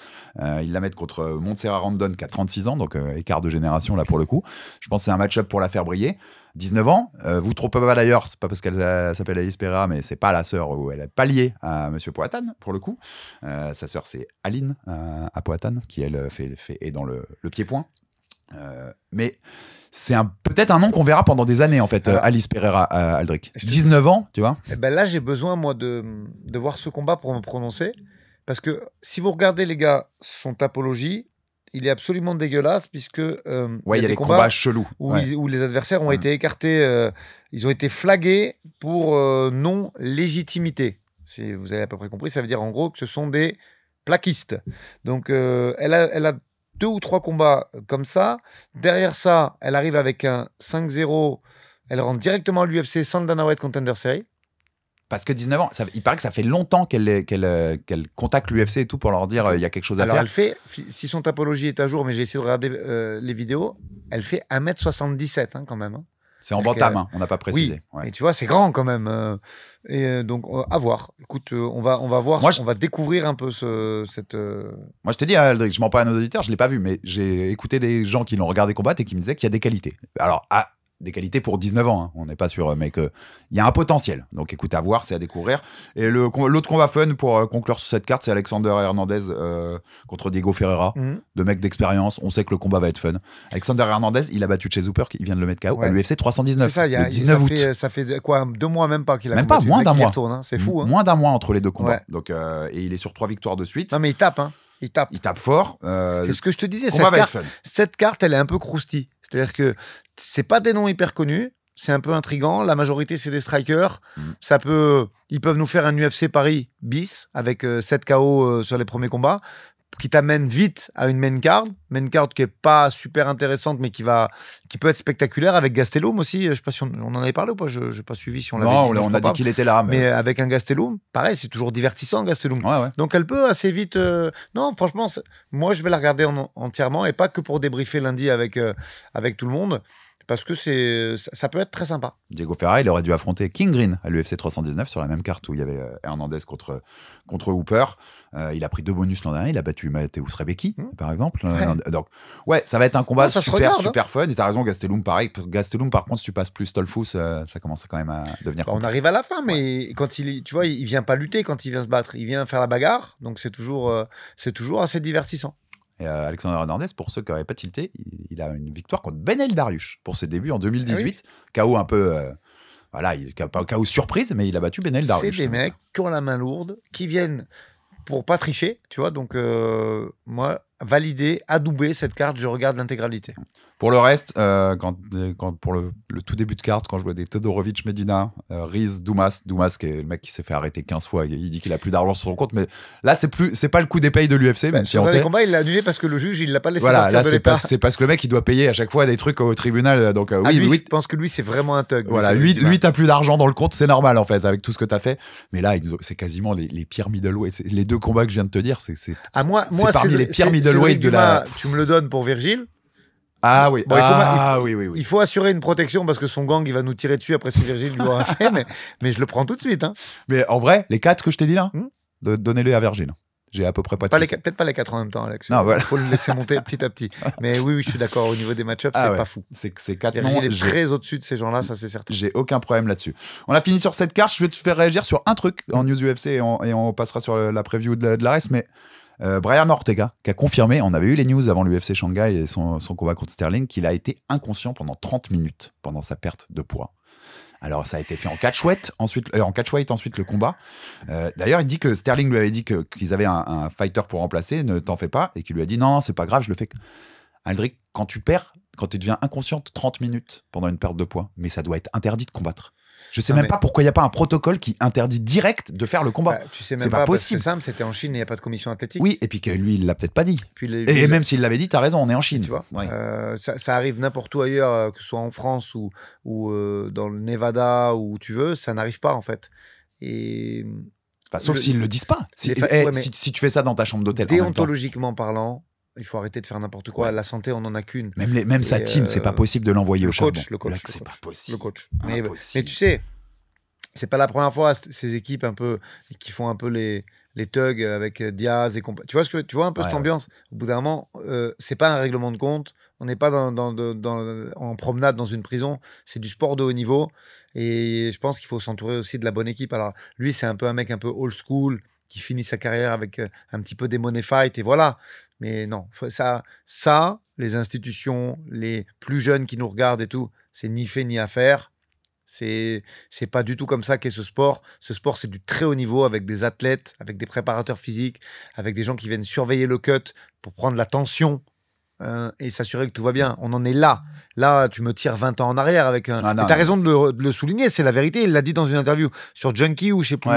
Ils la mettent contre Montserrat Randon qui a 36 ans, donc écart de génération là pour le coup. Je pense que c'est un match-up pour la faire briller. 19 ans, vous trompez pas d'ailleurs, c'est pas parce qu'elle s'appelle Alice Pereira, mais c'est pas la sœur où elle est pas liée à Monsieur Poatan, pour le coup. Sa sœur, c'est Aline à Poatan, qui elle est dans le pied-point. Mais c'est peut-être un nom qu'on verra pendant des années en fait. Alors, Alice Pereira, Aldric. 19 ans, tu vois. Et ben là, j'ai besoin moi de voir ce combat pour me prononcer, parce que si vous regardez les gars, son tapologie, il est absolument dégueulasse puisque il y a des combats chelous où les adversaires ont été écartés, ils ont été flagués pour non légitimité. Si vous avez à peu près compris, ça veut dire en gros que ce sont des plaquistes. Donc elle a 2 ou 3 combats comme ça. Derrière ça, elle arrive avec un 5-0. Elle rentre directement à l'UFC sans le Dana White Contender Series. Parce que 19 ans, il paraît que ça fait longtemps qu'elle contacte l'UFC et tout pour leur dire il y a quelque chose à faire. Alors elle fait, si son tapologie est à jour, mais j'ai essayé de regarder les vidéos, elle fait 1m77 quand même. C'est en bantam, on n'a pas précisé. Oui, et tu vois, c'est grand quand même. Donc, à voir. Écoute, on va voir, on va découvrir un peu cette... Moi, je t'ai dit, Aldric, je mens pas à nos auditeurs, je ne l'ai pas vu, mais j'ai écouté des gens qui l'ont regardé combattre et qui me disaient qu'il y a des qualités. Alors, des qualités pour 19 ans, on n'est pas sûr, mais qu'il y a un potentiel. Donc écoute, à voir, c'est à découvrir. Et l'autre combat fun pour conclure sur cette carte, c'est Alexander Hernandez contre Diego Ferreira, deux mecs d'expérience. On sait que le combat va être fun. Alexander Hernandez, il a battu Chez Hooper, qui vient de le mettre KO à l'UFC 319. C'est ça, le 19 août. Ça fait quoi, 2 mois même pas qu'il a même combattu. Pas, moins d'un mois. Retourne, c'est fou. Moins d'un mois entre les deux combats. Donc, et il est sur 3 victoires de suite. Non mais il tape, Il tape fort. C'est ce que je te disais. Cette carte, elle est un peu croustille. C'est-à-dire que c'est pas des noms hyper connus. C'est un peu intriguant. La majorité, c'est des strikers. Ils peuvent nous faire un UFC Paris bis avec 7 KO sur les premiers combats, qui t'amène vite à une main card qui est pas super intéressante, mais qui peut être spectaculaire, avec Gastelum aussi. Je sais pas si on en avait parlé ou pas. Je n'ai pas suivi si on l'avait dit. Non, on a dit qu'il était là. Mais avec un Gastelum, pareil, c'est toujours divertissant, Gastelum. Ouais. Donc elle peut assez vite... Non, franchement, moi, je vais la regarder entièrement, et pas que pour débriefer lundi avec tout le monde. parce que ça peut être très sympa. Diego Ferreira, il aurait dû affronter King Green à l'UFC 319 sur la même carte où il y avait Hernandez contre Hooper. Il a pris 2 bonus l'an dernier. Il a battu Mateusz Rebecki, par exemple. Donc, ouais, ça va être un combat super fun. Et t'as raison, Gastelum, pareil. Gastelum, par contre, si tu passes plus Stolfus, ça commence quand même à devenir on arrive à la fin, mais quand tu vois, il vient pas lutter quand il vient se battre. Il vient faire la bagarre. Donc, c'est toujours assez divertissant. Et Alexander Hernandez, pour ceux qui n'auraient pas tilté, il a une victoire contre Beneil Dariush pour ses débuts en 2018. KO un peu... KO surprise, mais il a battu Beneil Dariush. C'est des mecs qui ont la main lourde, qui viennent pour pas tricher, tu vois. Donc, moi, valider, adouber cette carte, je regarde l'intégralité. Pour le reste, pour le tout début de carte, quand je vois des Todorovic, Medina, Riz, Dumas qui est le mec qui s'est fait arrêter 15 fois, il dit qu'il a plus d'argent sur son compte, mais là c'est pas le coup d'épée de l'UFC, même si on sait. Le combat, il l'a annulé parce que le juge il l'a pas laissé sortir de l'état. C'est parce que le mec il doit payer à chaque fois des trucs au tribunal, donc Je pense que lui c'est vraiment un thug. Voilà, lui t'as plus d'argent dans le compte, c'est normal en fait avec tout ce que t'as fait, mais là c'est quasiment les pires middleweight. Les 2 combats que je viens de te dire, c'est parmi les pires middleweight de la. Tu me le donnes pour Virgile. Ah oui, oui. Il faut assurer une protection parce que son gang il va nous tirer dessus après ce que Virgile lui aura fait, mais je le prends tout de suite. Hein. Mais en vrai, les 4 que je t'ai dit là, donnez-les à Virgile. J'ai à peu près pas de peut-être pas les 4 en même temps, Alex. Il faut le laisser monter petit à petit. Mais oui, je suis d'accord. Au niveau des match-ups, c'est pas fou. C'est 4 Virgile est très au-dessus de ces gens-là, ça c'est certain. J'ai aucun problème là-dessus. On a fini sur cette carte. Je vais te faire réagir sur un truc en news UFC et on passera sur la preview de la reste, mais. Brian Ortega qui a confirmé, on avait eu les news avant l'UFC Shanghai et son combat contre Sterling, qu'il a été inconscient pendant 30 minutes pendant sa perte de poids. Alors ça a été fait en catchweight, ensuite le combat. D'ailleurs il dit que Sterling lui avait dit qu'ils avaient un fighter pour remplacer, ne t'en fais pas, et qu'il lui a dit non c'est pas grave, je le fais. Aldric, quand tu deviens inconsciente 30 minutes pendant une perte de poids, mais ça doit être interdit de combattre. Je sais même pas pourquoi il n'y a pas un protocole qui interdit direct de faire le combat. Tu sais même c'est pas possible. C'est simple, c'était en Chine et il n'y a pas de commission athlétique. Oui, et puis que lui, il l'a peut-être pas dit. Et même s'il l'avait dit, t'as raison, on est en Chine. Tu vois, ça arrive n'importe où ailleurs, que ce soit en France ou dans le Nevada, où tu veux, ça n'arrive pas en fait. Et sauf s'ils le disent pas. Si tu fais ça dans ta chambre d'hôtel. Déontologiquement parlant, il faut arrêter de faire n'importe quoi. La santé, on en a qu'une. Même sa team, c'est pas possible de l'envoyer au charbon. Le coach, c'est pas possible. Le coach. Mais tu sais, c'est pas la première fois ces équipes un peu qui font un peu les thugs avec Diaz et compagnie. Tu vois un peu cette ambiance. Au bout d'un moment, c'est pas un règlement de compte. On n'est pas en promenade dans une prison. C'est du sport de haut niveau. Et je pense qu'il faut s'entourer aussi de la bonne équipe. Alors lui, c'est un peu un mec un peu old school qui finit sa carrière avec un petit peu des money fight et voilà. Mais non, ça, les institutions, les plus jeunes qui nous regardent et tout, c'est ni fait ni à faire. C'est pas du tout comme ça qu'est ce sport. Ce sport, c'est du très haut niveau avec des athlètes, avec des préparateurs physiques, avec des gens qui viennent surveiller le cut pour prendre la tension et s'assurer que tout va bien. On en est là. Là, tu me tires 20 ans en arrière avec un... Tu as raison de le souligner, c'est la vérité. Il l'a dit dans une interview sur Junkie ou je sais plus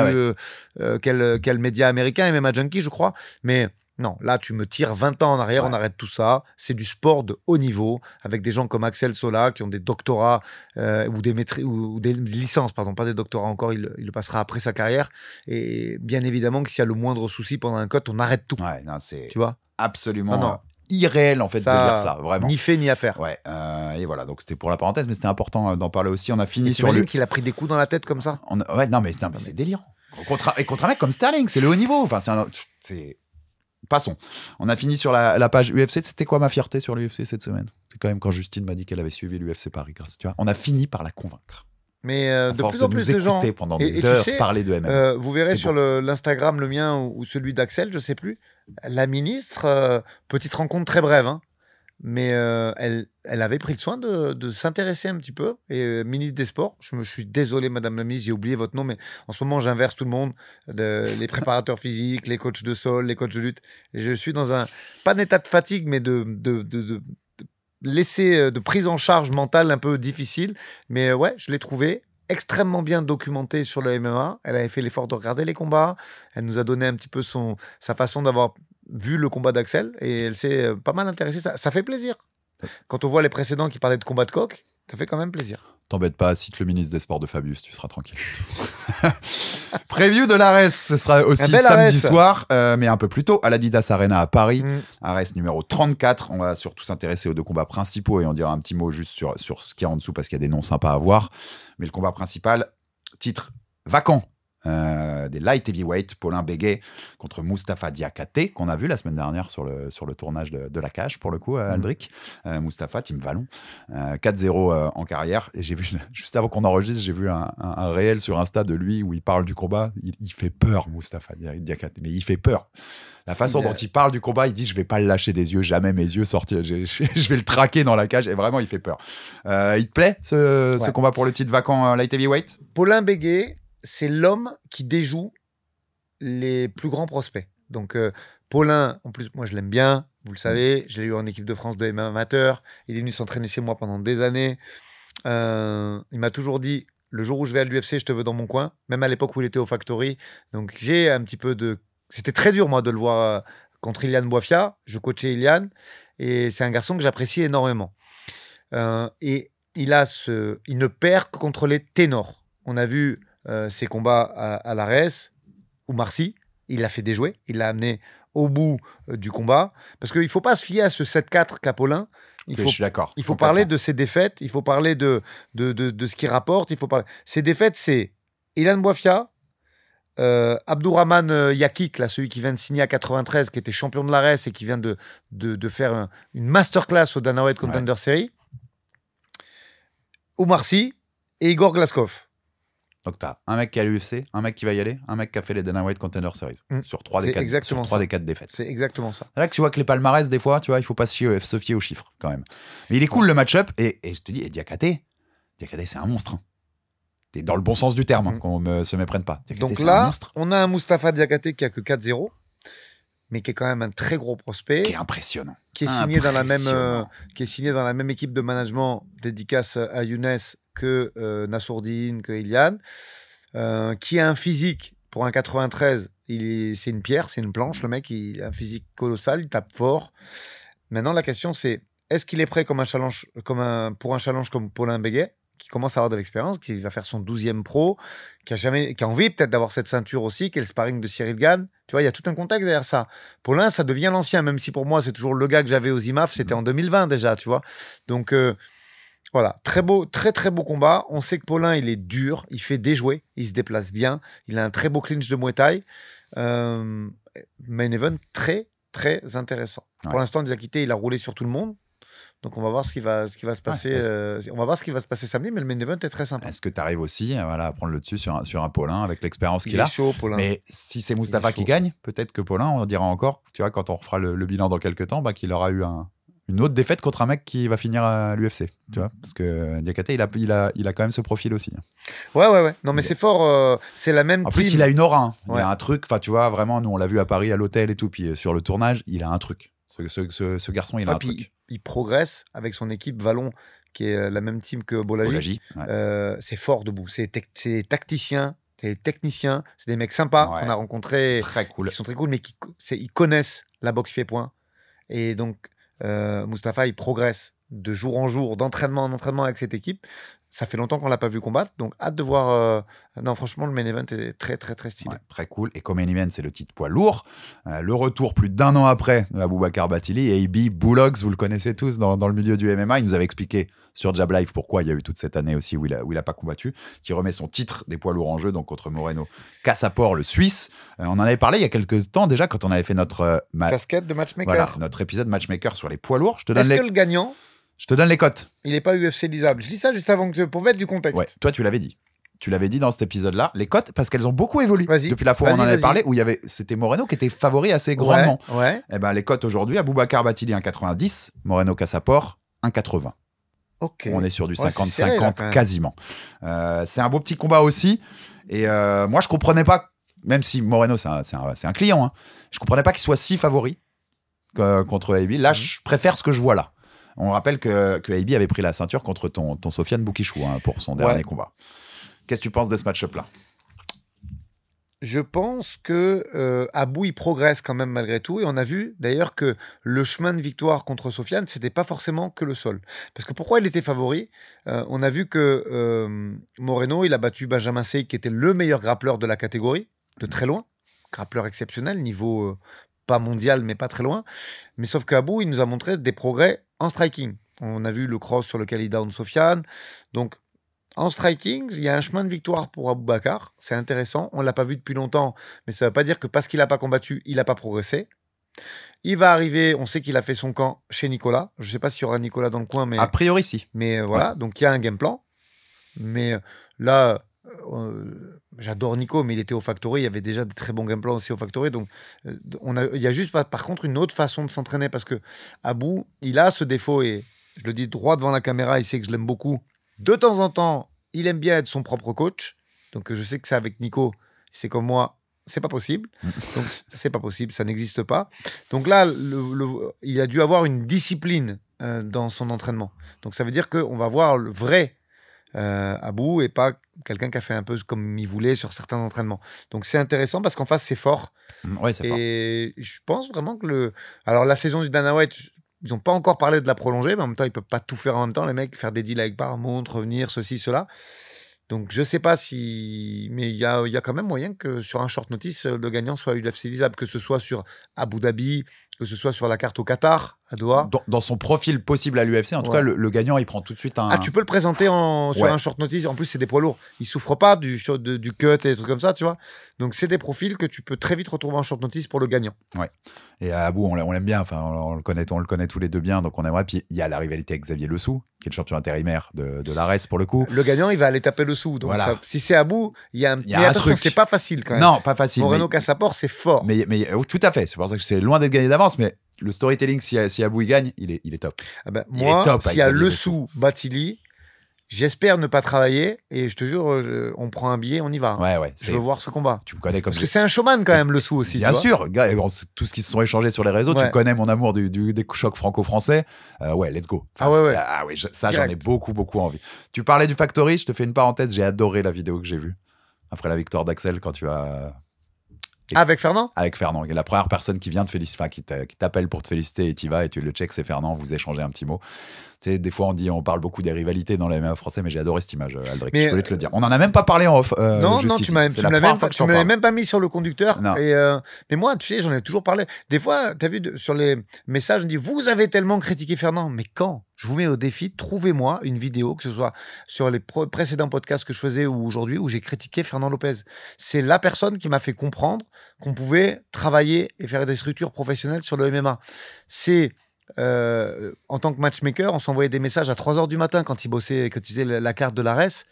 quel média américain, MMA Junkie, je crois. Mais non, là, tu me tires 20 ans en arrière, on arrête tout ça. C'est du sport de haut niveau, avec des gens comme Axel Sola, qui ont des doctorats ou des licences, pardon, pas des doctorats encore, il le passera après sa carrière. Et bien évidemment que s'il y a le moindre souci pendant un cut, on arrête tout. Ouais, non, c'est tu vois absolument irréel, en fait, de dire ça, vraiment. Ni fait ni à faire. Ouais, et voilà, donc c'était pour la parenthèse, mais c'était important d'en parler aussi. On a fini sur T'imagines qu'il a pris des coups dans la tête comme ça non, mais c'est délirant. Contre un mec comme Sterling, c'est le haut niveau. Enfin, Passons. On a fini sur la page UFC. C'était quoi ma fierté sur l'UFC cette semaine? C'est quand même quand Justine m'a dit qu'elle avait suivi l'UFC Paris. Tu vois, on a fini par la convaincre. Mais de plus en plus de gens pendant des heures parler de MMA. Vous verrez sur l'Instagram, le mien ou celui d'Axel, je sais plus. La ministre, petite rencontre très brève, hein, mais elle avait pris le soin de s'intéresser un petit peu. Et ministre des Sports, je suis désolé, Madame la ministre, j'ai oublié votre nom, mais en ce moment, j'inverse tout le monde, les préparateurs physiques, les coachs de sol, les coachs de lutte. Et je suis dans pas un état de fatigue, mais de prise en charge mentale un peu difficile. Mais ouais, je l'ai trouvé extrêmement bien documenté sur le MMA. Elle avait fait l'effort de regarder les combats. Elle nous a donné un petit peu sa façon d'avoir vu le combat d'Axel et elle s'est pas mal intéressée. Ça fait plaisir. Quand on voit les précédents qui parlaient de combat de coq, ça fait quand même plaisir. T'embête pas, cite le ministre des Sports de Fabius, tu seras tranquille. Preview de l'Ares, ce sera aussi samedi soir, mais un peu plus tôt, à l'Adidas Arena à Paris. Ares numéro 34. On va surtout s'intéresser aux deux combats principaux et on dira un petit mot juste sur ce qu'il y a en dessous parce qu'il y a des noms sympas à voir. Mais le combat principal, titre vacant. Des light heavyweight, Paulin Béguet contre Moustapha Diakhaté, qu'on a vu la semaine dernière sur le tournage de la cage, pour le coup, Aldric. Moustapha, Team Vallon, 4-0 en carrière. Et j'ai vu, juste avant qu'on enregistre, j'ai vu un réel sur Insta de lui où il parle du combat. Il fait peur, Moustapha Diakhaté, mais il fait peur. La façon dont il parle du combat, il dit « Je vais pas le lâcher des yeux, jamais mes yeux sortir, je vais le traquer dans la cage. » Et vraiment, il fait peur. Il te plaît, ce combat pour le titre vacant light heavyweight? Paulin Béguet, c'est l'homme qui déjoue les plus grands prospects. Donc, Paulin, en plus, moi, je l'aime bien. Vous le savez, je l'ai eu en équipe de France de MMA amateur. Il est venu s'entraîner chez moi pendant des années. Il m'a toujours dit, le jour où je vais à l'UFC, je te veux dans mon coin. Même à l'époque où il était au Factory. Donc, j'ai un petit peu de... C'était très dur, moi, de le voir contre Ilian Boifia. Je coachais Ilian. Et c'est un garçon que j'apprécie énormément. Et il ne perd que contre les ténors. On a vu... ses combats à l'Ares, Oumar Sy, il l'a fait déjouer, il l'a amené au bout du combat, parce qu'il ne faut pas se fier à ce 7-4 qu'a Paulin. Je suis d'accord. Il faut parler de ses défaites, il faut parler de ce qu'il rapporte. Ses défaites, c'est Ilan Boifia, Abdourahman Yakik, là, celui qui vient de signer à 93, qui était champion de l'Ares et qui vient de faire une masterclass au Dana White Contender Series, Oumar Sy et Igor Glaskov. Donc, tu as un mec qui est à l'UFC, un mec qui va y aller, un mec qui a fait les Dana White Contender Series. Sur 3 des 4 défaites. C'est exactement ça. Là que tu vois que les palmarès, des fois, tu vois, il faut pas se fier aux chiffres, quand même. Mais il est cool, le match-up. Et je te dis, Diakhaté, c'est un monstre. Hein. T'es dans le bon sens du terme, qu'on ne se méprenne pas. Diakhaté, donc là, on a un Moustapha Diakhaté qui a que 4-0, mais qui est quand même un très gros prospect. Qui est impressionnant. Qui est signé dans la même équipe de management, dédicace à Younes, que Nassourdine, que Ilian, qui a un physique pour un 93, c'est une pierre, c'est une planche, le mec, il a un physique colossal, il tape fort. Maintenant, la question, c'est est-ce qu'il est prêt pour un challenge comme Paulin Béguet, qui commence à avoir de l'expérience, qui va faire son 12e pro, qui a envie peut-être d'avoir cette ceinture aussi, qui est le sparring de Cyril Gane. Tu vois, il y a tout un contexte derrière ça. Paulin, ça devient l'ancien, même si pour moi, c'est toujours le gars que j'avais aux IMAF, c'était en 2020 déjà, tu vois. Donc, voilà, très très beau combat. On sait que Paulin, il est dur, il fait déjouer, il se déplace bien, il a un très beau clinch de Muay Thai. Main event très très intéressant. Ouais. Pour l'instant, Diakhaté, il a roulé sur tout le monde. Donc on va voir ce qui va se passer. On va voir ce qui va se passer samedi, mais le main event est très sympa. Est-ce que tu arrives aussi à prendre le dessus sur un Paulin avec l'expérience qu'il a? Chaud, Paulin. Mais si c'est Moustapha qui gagne, peut-être que Paulin, on dira encore, tu vois, quand on refera le bilan dans quelques temps, qu'il aura eu une autre défaite contre un mec qui va finir à l'UFC, tu vois, parce que Diakhaté, il a quand même ce profil aussi. Ouais. Non, mais c'est fort. C'est la même. En plus, il a une aura. Il a un truc. Enfin, tu vois, vraiment, nous, on l'a vu à Paris à l'hôtel et tout. Puis sur le tournage, il a un truc. Ce garçon, il a un truc. Il progresse avec son équipe Vallon, qui est la même team que Bolagi. C'est fort debout. C'est tacticien. C'est techniciens, c'est des mecs sympas qu'on a rencontrés. Très cool. Ils sont très cool, mais ils connaissent la boxe pied-point. Et donc, Moustapha, il progresse de jour en jour, d'entraînement en entraînement avec cette équipe. Ça fait longtemps qu'on ne l'a pas vu combattre, donc hâte de voir. Non, franchement, le main event est très, très, très stylé. Ouais, très cool. Et comme main event, c'est le titre poids lourd. Le retour plus d'1 an après de Aboubacar Bathily et AB Bullocks, vous le connaissez tous dans le milieu du MMA. Il nous avait expliqué sur Jab Live pourquoi il y a eu toute cette année aussi où il a pas combattu, qui remet son titre des poids lourds en jeu, donc contre Moreno Cassapor, le Suisse. On en avait parlé il y a quelques temps déjà quand on avait fait notre casquette de matchmaker. Voilà, notre épisode matchmaker sur les poids lourds. Est-ce que le gagnant, je te donne les cotes. Il n'est pas UFC lisable. Je dis ça juste avant pour mettre du contexte. Ouais, toi, tu l'avais dit. Tu l'avais dit dans cet épisode-là. Les cotes, parce qu'elles ont beaucoup évolué depuis la fois où on en avait parlé, où c'était Moreno qui était favori assez grandement. Ouais. Et ben, les cotes aujourd'hui, Aboubacar Bathily 1,90, Moreno Cassapor 1,80. Okay. On est sur du 50-50 quasiment. C'est un beau petit combat aussi. Et moi, je comprenais pas, même si Moreno, c'est un client, hein, je comprenais pas qu'il soit si favori contre AB. Là, je préfère ce que je vois là. On rappelle que AB avait pris la ceinture contre ton Sofiane Boukichou pour son dernier combat. Qu'est-ce que tu penses de ce match-up-là? je pense que Abou, il progresse quand même malgré tout. Et on a vu d'ailleurs que le chemin de victoire contre Sofiane, c'était pas forcément que le sol. Parce que pourquoi il était favori? On a vu que Moreno, il a battu Benjamin Sey, qui était le meilleur grappleur de la catégorie, de très loin. Grappleur exceptionnel, niveau pas mondial, mais pas très loin. Mais sauf qu'Abou, il nous a montré des progrès en striking. On a vu le cross sur lequel il down Sofiane. Donc, en striking, il y a un chemin de victoire pour Aboubacar. C'est intéressant. On ne l'a pas vu depuis longtemps, mais ça ne veut pas dire que parce qu'il n'a pas combattu, il n'a pas progressé. Il va arriver, on sait qu'il a fait son camp chez Nicolas. Je ne sais pas s'il y aura Nicolas dans le coin, mais... A priori, si. Mais voilà, donc il y a un game plan. Mais là, j'adore Nico, mais il était au Factory. Il y avait déjà des très bons game plans aussi au Factory. Donc, il y a juste, par contre, une autre façon de s'entraîner parce que Abou, il a ce défaut et je le dis droit devant la caméra, il sait que je l'aime beaucoup. De temps en temps, il aime bien être son propre coach. Donc, je sais que c'est avec Nico, c'est comme moi, c'est pas possible. Donc, c'est pas possible, ça n'existe pas. Donc là, il a dû avoir une discipline dans son entraînement. Donc, ça veut dire qu'on va voir le vrai Abou et pas quelqu'un qui a fait un peu comme il voulait sur certains entraînements. Donc, c'est intéressant parce qu'en face, c'est fort. Ouais, c'est fort. Et je pense vraiment que Alors, la saison du Dana White... Ils n'ont pas encore parlé de la prolonger, mais en même temps, ils ne peuvent pas tout faire en même temps, les mecs, faire des deals avec Paramount, revenir, ceci, cela. Donc, je ne sais pas si... Mais il y a quand même moyen que sur un short notice, le gagnant soit UFC visable, que ce soit sur Abu Dhabi, que ce soit sur la carte au Qatar, à Doha. Dans son profil possible à l'UFC, en tout cas, le gagnant, il prend tout de suite un... Ah, tu peux le présenter sur un short notice. En plus, c'est des poids lourds. Ils ne souffrent pas du cut et des trucs comme ça, tu vois. Donc, c'est des profils que tu peux très vite retrouver en short notice pour le gagnant. Ouais. Et Abou, on l'aime bien. Enfin, on le connaît tous les deux bien. Donc, on aimerait. Puis, il y a la rivalité avec Xavier Lessou, qui est le champion intérimaire de l'ARES, pour le coup. Le gagnant, il va aller taper Lessou. Donc, voilà. Si c'est Abou, il y a un truc. C'est pas facile quand même. Non, pas facile. Moreno Cassaport, c'est fort. Mais tout à fait. C'est pour ça que c'est loin d'être gagné d'avance. Mais le storytelling, si Abou il gagne, il est top. Ah ben, moi, s'il y a Lessou, Batili, j'espère ne pas travailler et je te jure, on prend un billet, on y va. Ouais. Je veux voir ce combat. Tu me connais comme parce que c'est un showman quand même, Lessou aussi. Bien sûr, gars, tout ce qui se sont échangés sur les réseaux, tu connais mon amour des chocs franco-français. Ouais, let's go. Enfin, ça, j'en ai beaucoup envie. Tu parlais du Factory, je te fais une parenthèse, j'ai adoré la vidéo que j'ai vue après la victoire d'Axel quand tu as... Avec Fernand ? Avec Fernand. La première personne qui vient te féliciter, qui t'appelle pour te féliciter et tu y vas et tu le check, c'est Fernand, vous échangez un petit mot. Tu sais, des fois, on parle beaucoup des rivalités dans les MMA français, mais j'ai adoré cette image, Aldric. Je voulais te le dire. On en a même pas parlé en off. Non, tu me l'avais même pas mis sur le conducteur. Mais moi, tu sais, j'en ai toujours parlé. Des fois, tu as vu sur les messages, on dit vous avez tellement critiqué Fernand. Mais quand ? Je vous mets au défi, trouvez-moi une vidéo, que ce soit sur les précédents podcasts que je faisais ou aujourd'hui, où j'ai critiqué Fernand Lopez. C'est la personne qui m'a fait comprendre qu'on pouvait travailler et faire des structures professionnelles sur le MMA. C'est... en tant que matchmaker, on s'envoyait des messages à 3h du matin quand il bossait, quand il faisait la carte de l'ARES.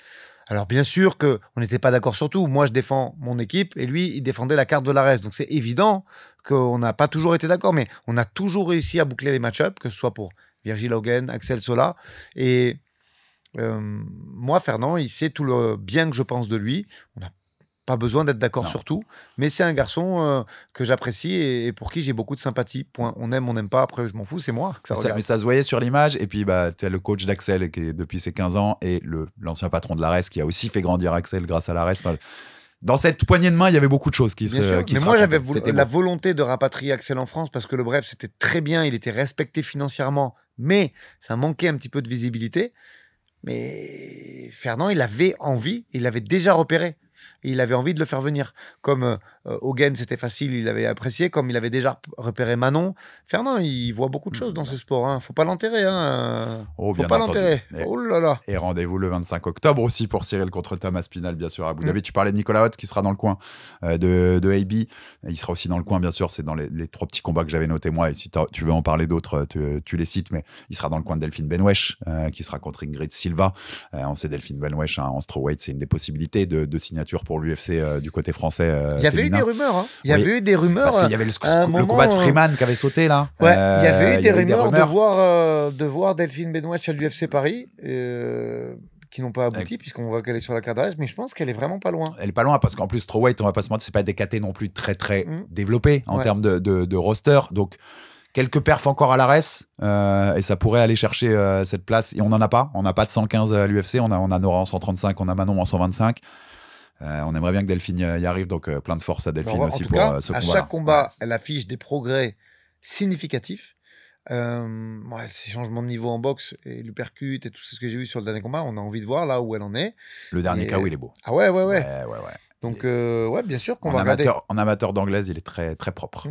Alors bien sûr qu'on n'était pas d'accord sur tout. Moi, je défends mon équipe et lui, il défendait la carte de l'ARES. Donc c'est évident qu'on n'a pas toujours été d'accord, mais on a toujours réussi à boucler les match-ups, que ce soit pour Virgil Hogan, Axel Sola. Et moi, Fernand, il sait tout le bien que je pense de lui. On n'a pas besoin d'être d'accord sur tout, mais c'est un garçon que j'apprécie et pour qui j'ai beaucoup de sympathie. Point. On aime, on n'aime pas, après je m'en fous, c'est moi que ça regarde. Mais ça se voyait sur l'image, et puis tu as le coach d'Axel qui est depuis ses 15 ans, et l'ancien patron de l'ARES qui a aussi fait grandir Axel grâce à l'ARES. Dans cette poignée de main, il y avait beaucoup de choses qui se racontaient. Mais moi, j'avais la volonté de rapatrier Axel en France parce que le bref, c'était très bien, il était respecté financièrement, mais ça manquait un petit peu de visibilité. Mais Fernand, il avait envie, il l'avait déjà repéré. Et il avait envie de le faire venir. Comme Hogan, c'était facile, il avait apprécié. Comme il avait déjà repéré Manon. Fernand, il voit beaucoup de choses dans ce sport. Hein. Faut pas l'enterrer. Faut pas l'enterrer. Oh là là. Et rendez-vous le 25 octobre aussi pour Cyril contre Thomas Spinal, bien sûr, à Abu Dhabi. Tu parlais de Nicolas Haute qui sera dans le coin de AB. Il sera aussi dans le coin, bien sûr. C'est dans les 3 petits combats que j'avais notés moi. Et si tu veux en parler d'autres, tu les cites. Mais il sera dans le coin de Delphine Benwesh qui sera contre Ingrid Silva. On sait Delphine Benwesh en strawweight, c'est une des possibilités de signature pour l'UFC du côté français. Il y avait eu des rumeurs. Hein. Il y avait eu des rumeurs. Parce qu'il y avait le combat de Freeman qui avait sauté là. Ouais, il y avait eu des rumeurs de voir Delphine Benwesh à l'UFC Paris. Qui n'ont pas abouti, puisqu'on voit qu'elle est sur la carte d'âge, mais je pense qu'elle est vraiment pas loin. Elle est pas loin, parce qu'en plus, strawweight, on va pas se mentir, c'est pas des KT non plus très développés en termes de roster. Donc, quelques perfs encore à l'ARES, et ça pourrait aller chercher cette place. Et on n'en a pas. On n'a pas de 115 à l'UFC. On a Nora en 135, on a Manon en 125. On aimerait bien que Delphine y arrive, donc plein de force à Delphine aussi pour ce combat. À chaque combat, elle affiche des progrès significatifs. Ces changements de niveau en boxe et l'uppercut et tout ce que j'ai vu sur le dernier combat, on a envie de voir là où elle en est. Le dernier KO, il est beau. Ah ouais. Ouais. Donc, bien sûr qu'on va regarder. En amateur d'anglaise, il est très, très propre.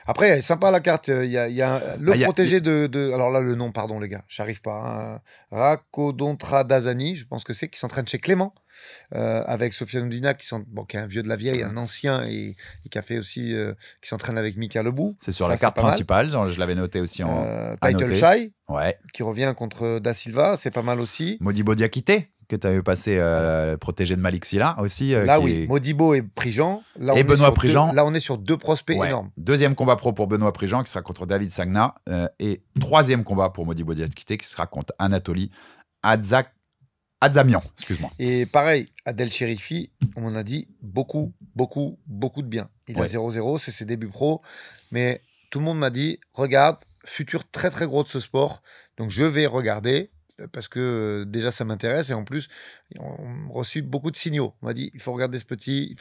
Après, elle est sympa la carte. Il y a le protégé de. Alors là, le nom, pardon, les gars, j'arrive pas. Rakodontradazani, je pense que c'est, qui s'entraîne chez Clément, avec Sofiane Oudina, qui est un vieux de la vieille, un ancien, et qui a fait aussi. Qui s'entraîne avec Mika Lebou. C'est sur la carte principale, je l'avais noté aussi en. Title Shy, ouais. Qui revient contre Da Silva, c'est pas mal aussi. Modibo Diakité, que tu avais passé protégé de Malik Silla aussi. Là, oui, Modibo et Prigent. Là, et Benoît Prigent. Là, on est sur 2 prospects énormes. Deuxième combat pro pour Benoît Prigent, qui sera contre David Sagna. Et troisième combat pour Modibo Diakité, qui sera contre Anatoly Adzamian. Excuse-moi. Et pareil, Adel Cherifi, on m'en a dit beaucoup de bien. Il a 0-0, c'est ses débuts pro. Mais tout le monde m'a dit, regarde, futur très très gros de ce sport. Donc je vais regarder. Parce que déjà ça m'intéresse et en plus on a reçu beaucoup de signaux. On m'a dit il faut regarder ce petit,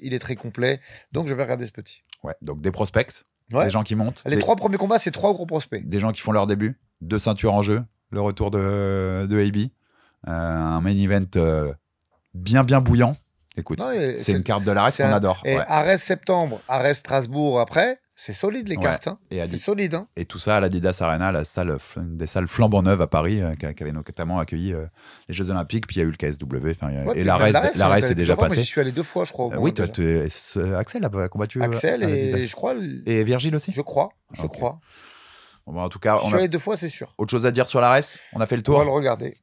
il est très complet, donc je vais regarder ce petit. Ouais, donc des prospects, des gens qui montent. Les 3 premiers combats, c'est 3 gros prospects. Des gens qui font leur début, 2 ceintures en jeu, le retour de AB, un main event bien bouillant. Écoute, c'est une carte de l'Ares qu'on adore. Et Arès septembre, Arès Strasbourg après. C'est solide les cartes, hein. C'est solide. Hein. Et tout ça à l'Adidas Arena, une des salles flambant neuves à Paris, qui avait notamment accueilli les Jeux Olympiques, puis il y a eu le KSW, et l'Arès est déjà passé. J'y suis allé 2 fois, je crois. Oui, Axel a combattu. Axel et je crois. Et Virgile aussi. Je crois. Bon, en tout cas, je suis allé 2 fois, c'est sûr. Autre chose à dire sur l'Arès? On a fait le tour. On va le regarder.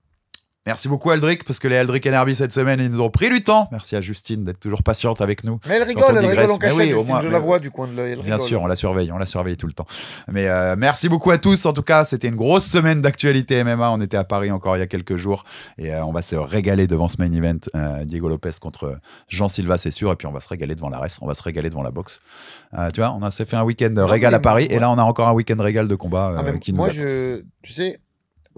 Merci beaucoup Aldric, parce que les Aldric Enerby cette semaine, ils nous ont pris du temps. Merci à Justine d'être toujours patiente avec nous. Mais elle rigole en cachette, je la vois du coin de l'œil. Bien sûr, on la surveille tout le temps. Mais merci beaucoup à tous. En tout cas, c'était une grosse semaine d'actualité MMA. On était à Paris encore il y a quelques jours et on va se régaler devant ce main event. Diego Lopez contre Jean Silva, c'est sûr. Et puis on va se régaler devant l'Ares, on va se régaler devant la boxe. Tu vois, on s'est fait un week-end régal à Paris et là on a encore un week-end régal de combat qui nous attend. Tu sais.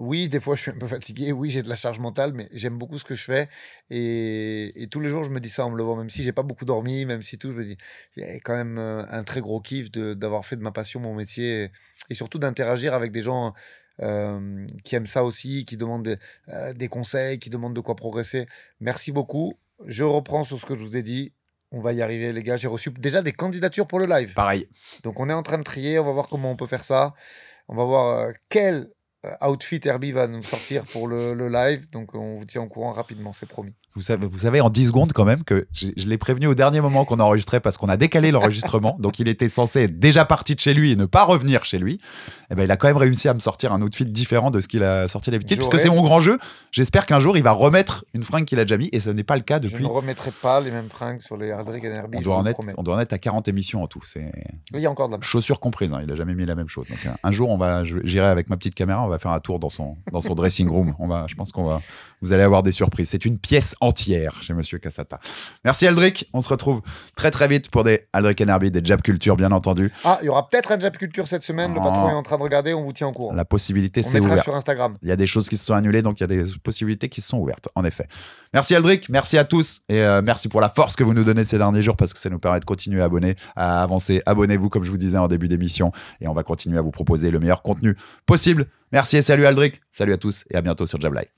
Oui, des fois, je suis un peu fatigué. Oui, j'ai de la charge mentale, mais j'aime beaucoup ce que je fais. Et tous les jours, je me dis ça en me levant. Même si j'ai pas beaucoup dormi, même si tout, je me dis, il y a quand même un très gros kiff d'avoir fait de ma passion mon métier. Et surtout d'interagir avec des gens qui aiment ça aussi, qui demandent des conseils, qui demandent de quoi progresser. Merci beaucoup. Je reprends sur ce que je vous ai dit. On va y arriver, les gars. J'ai reçu déjà des candidatures pour le live. Pareil. Donc, on est en train de trier. On va voir comment on peut faire ça. On va voir quel outfit Herbie va nous sortir pour le live, donc on vous tient au courant rapidement, c'est promis. Vous savez en 10 secondes quand même que je l'ai prévenu au dernier moment qu'on enregistrait parce qu'on a décalé l'enregistrement, donc il était censé être déjà parti de chez lui et ne pas revenir chez lui. Et ben il a quand même réussi à me sortir un outfit différent de ce qu'il a sorti d'habitude, puisque c'est mon grand jeu. J'espère qu'un jour il va remettre une fringue qu'il a déjà mis et ce n'est pas le cas depuis. Je ne remettrai pas les mêmes fringues sur les Aldric et Herbie. On doit en être à 40 émissions en tout. Il y a encore de la chaussures comprises, hein, il a jamais mis la même chose. Donc un jour j'irai avec ma petite caméra, on va faire un tour dans son dressing room. Je pense vous allez avoir des surprises. C'est une pièce entière chez Monsieur Cassata. Merci Aldric. On se retrouve très très vite pour des Aldric Enerby, des Jab Culture bien entendu. Ah, il y aura peut-être un Jab Culture cette semaine. Le patron est en train de regarder. On vous tient au courant. La possibilité c'est ouvert. Sur Instagram. Il y a des choses qui se sont annulées, donc il y a des possibilités qui se sont ouvertes. En effet. Merci Aldric. Merci à tous et merci pour la force que vous nous donnez ces derniers jours parce que ça nous permet de continuer à avancer. Abonnez-vous comme je vous disais en début d'émission et on va continuer à vous proposer le meilleur contenu possible. Merci et salut Aldric. Salut à tous et à bientôt sur Jab Live.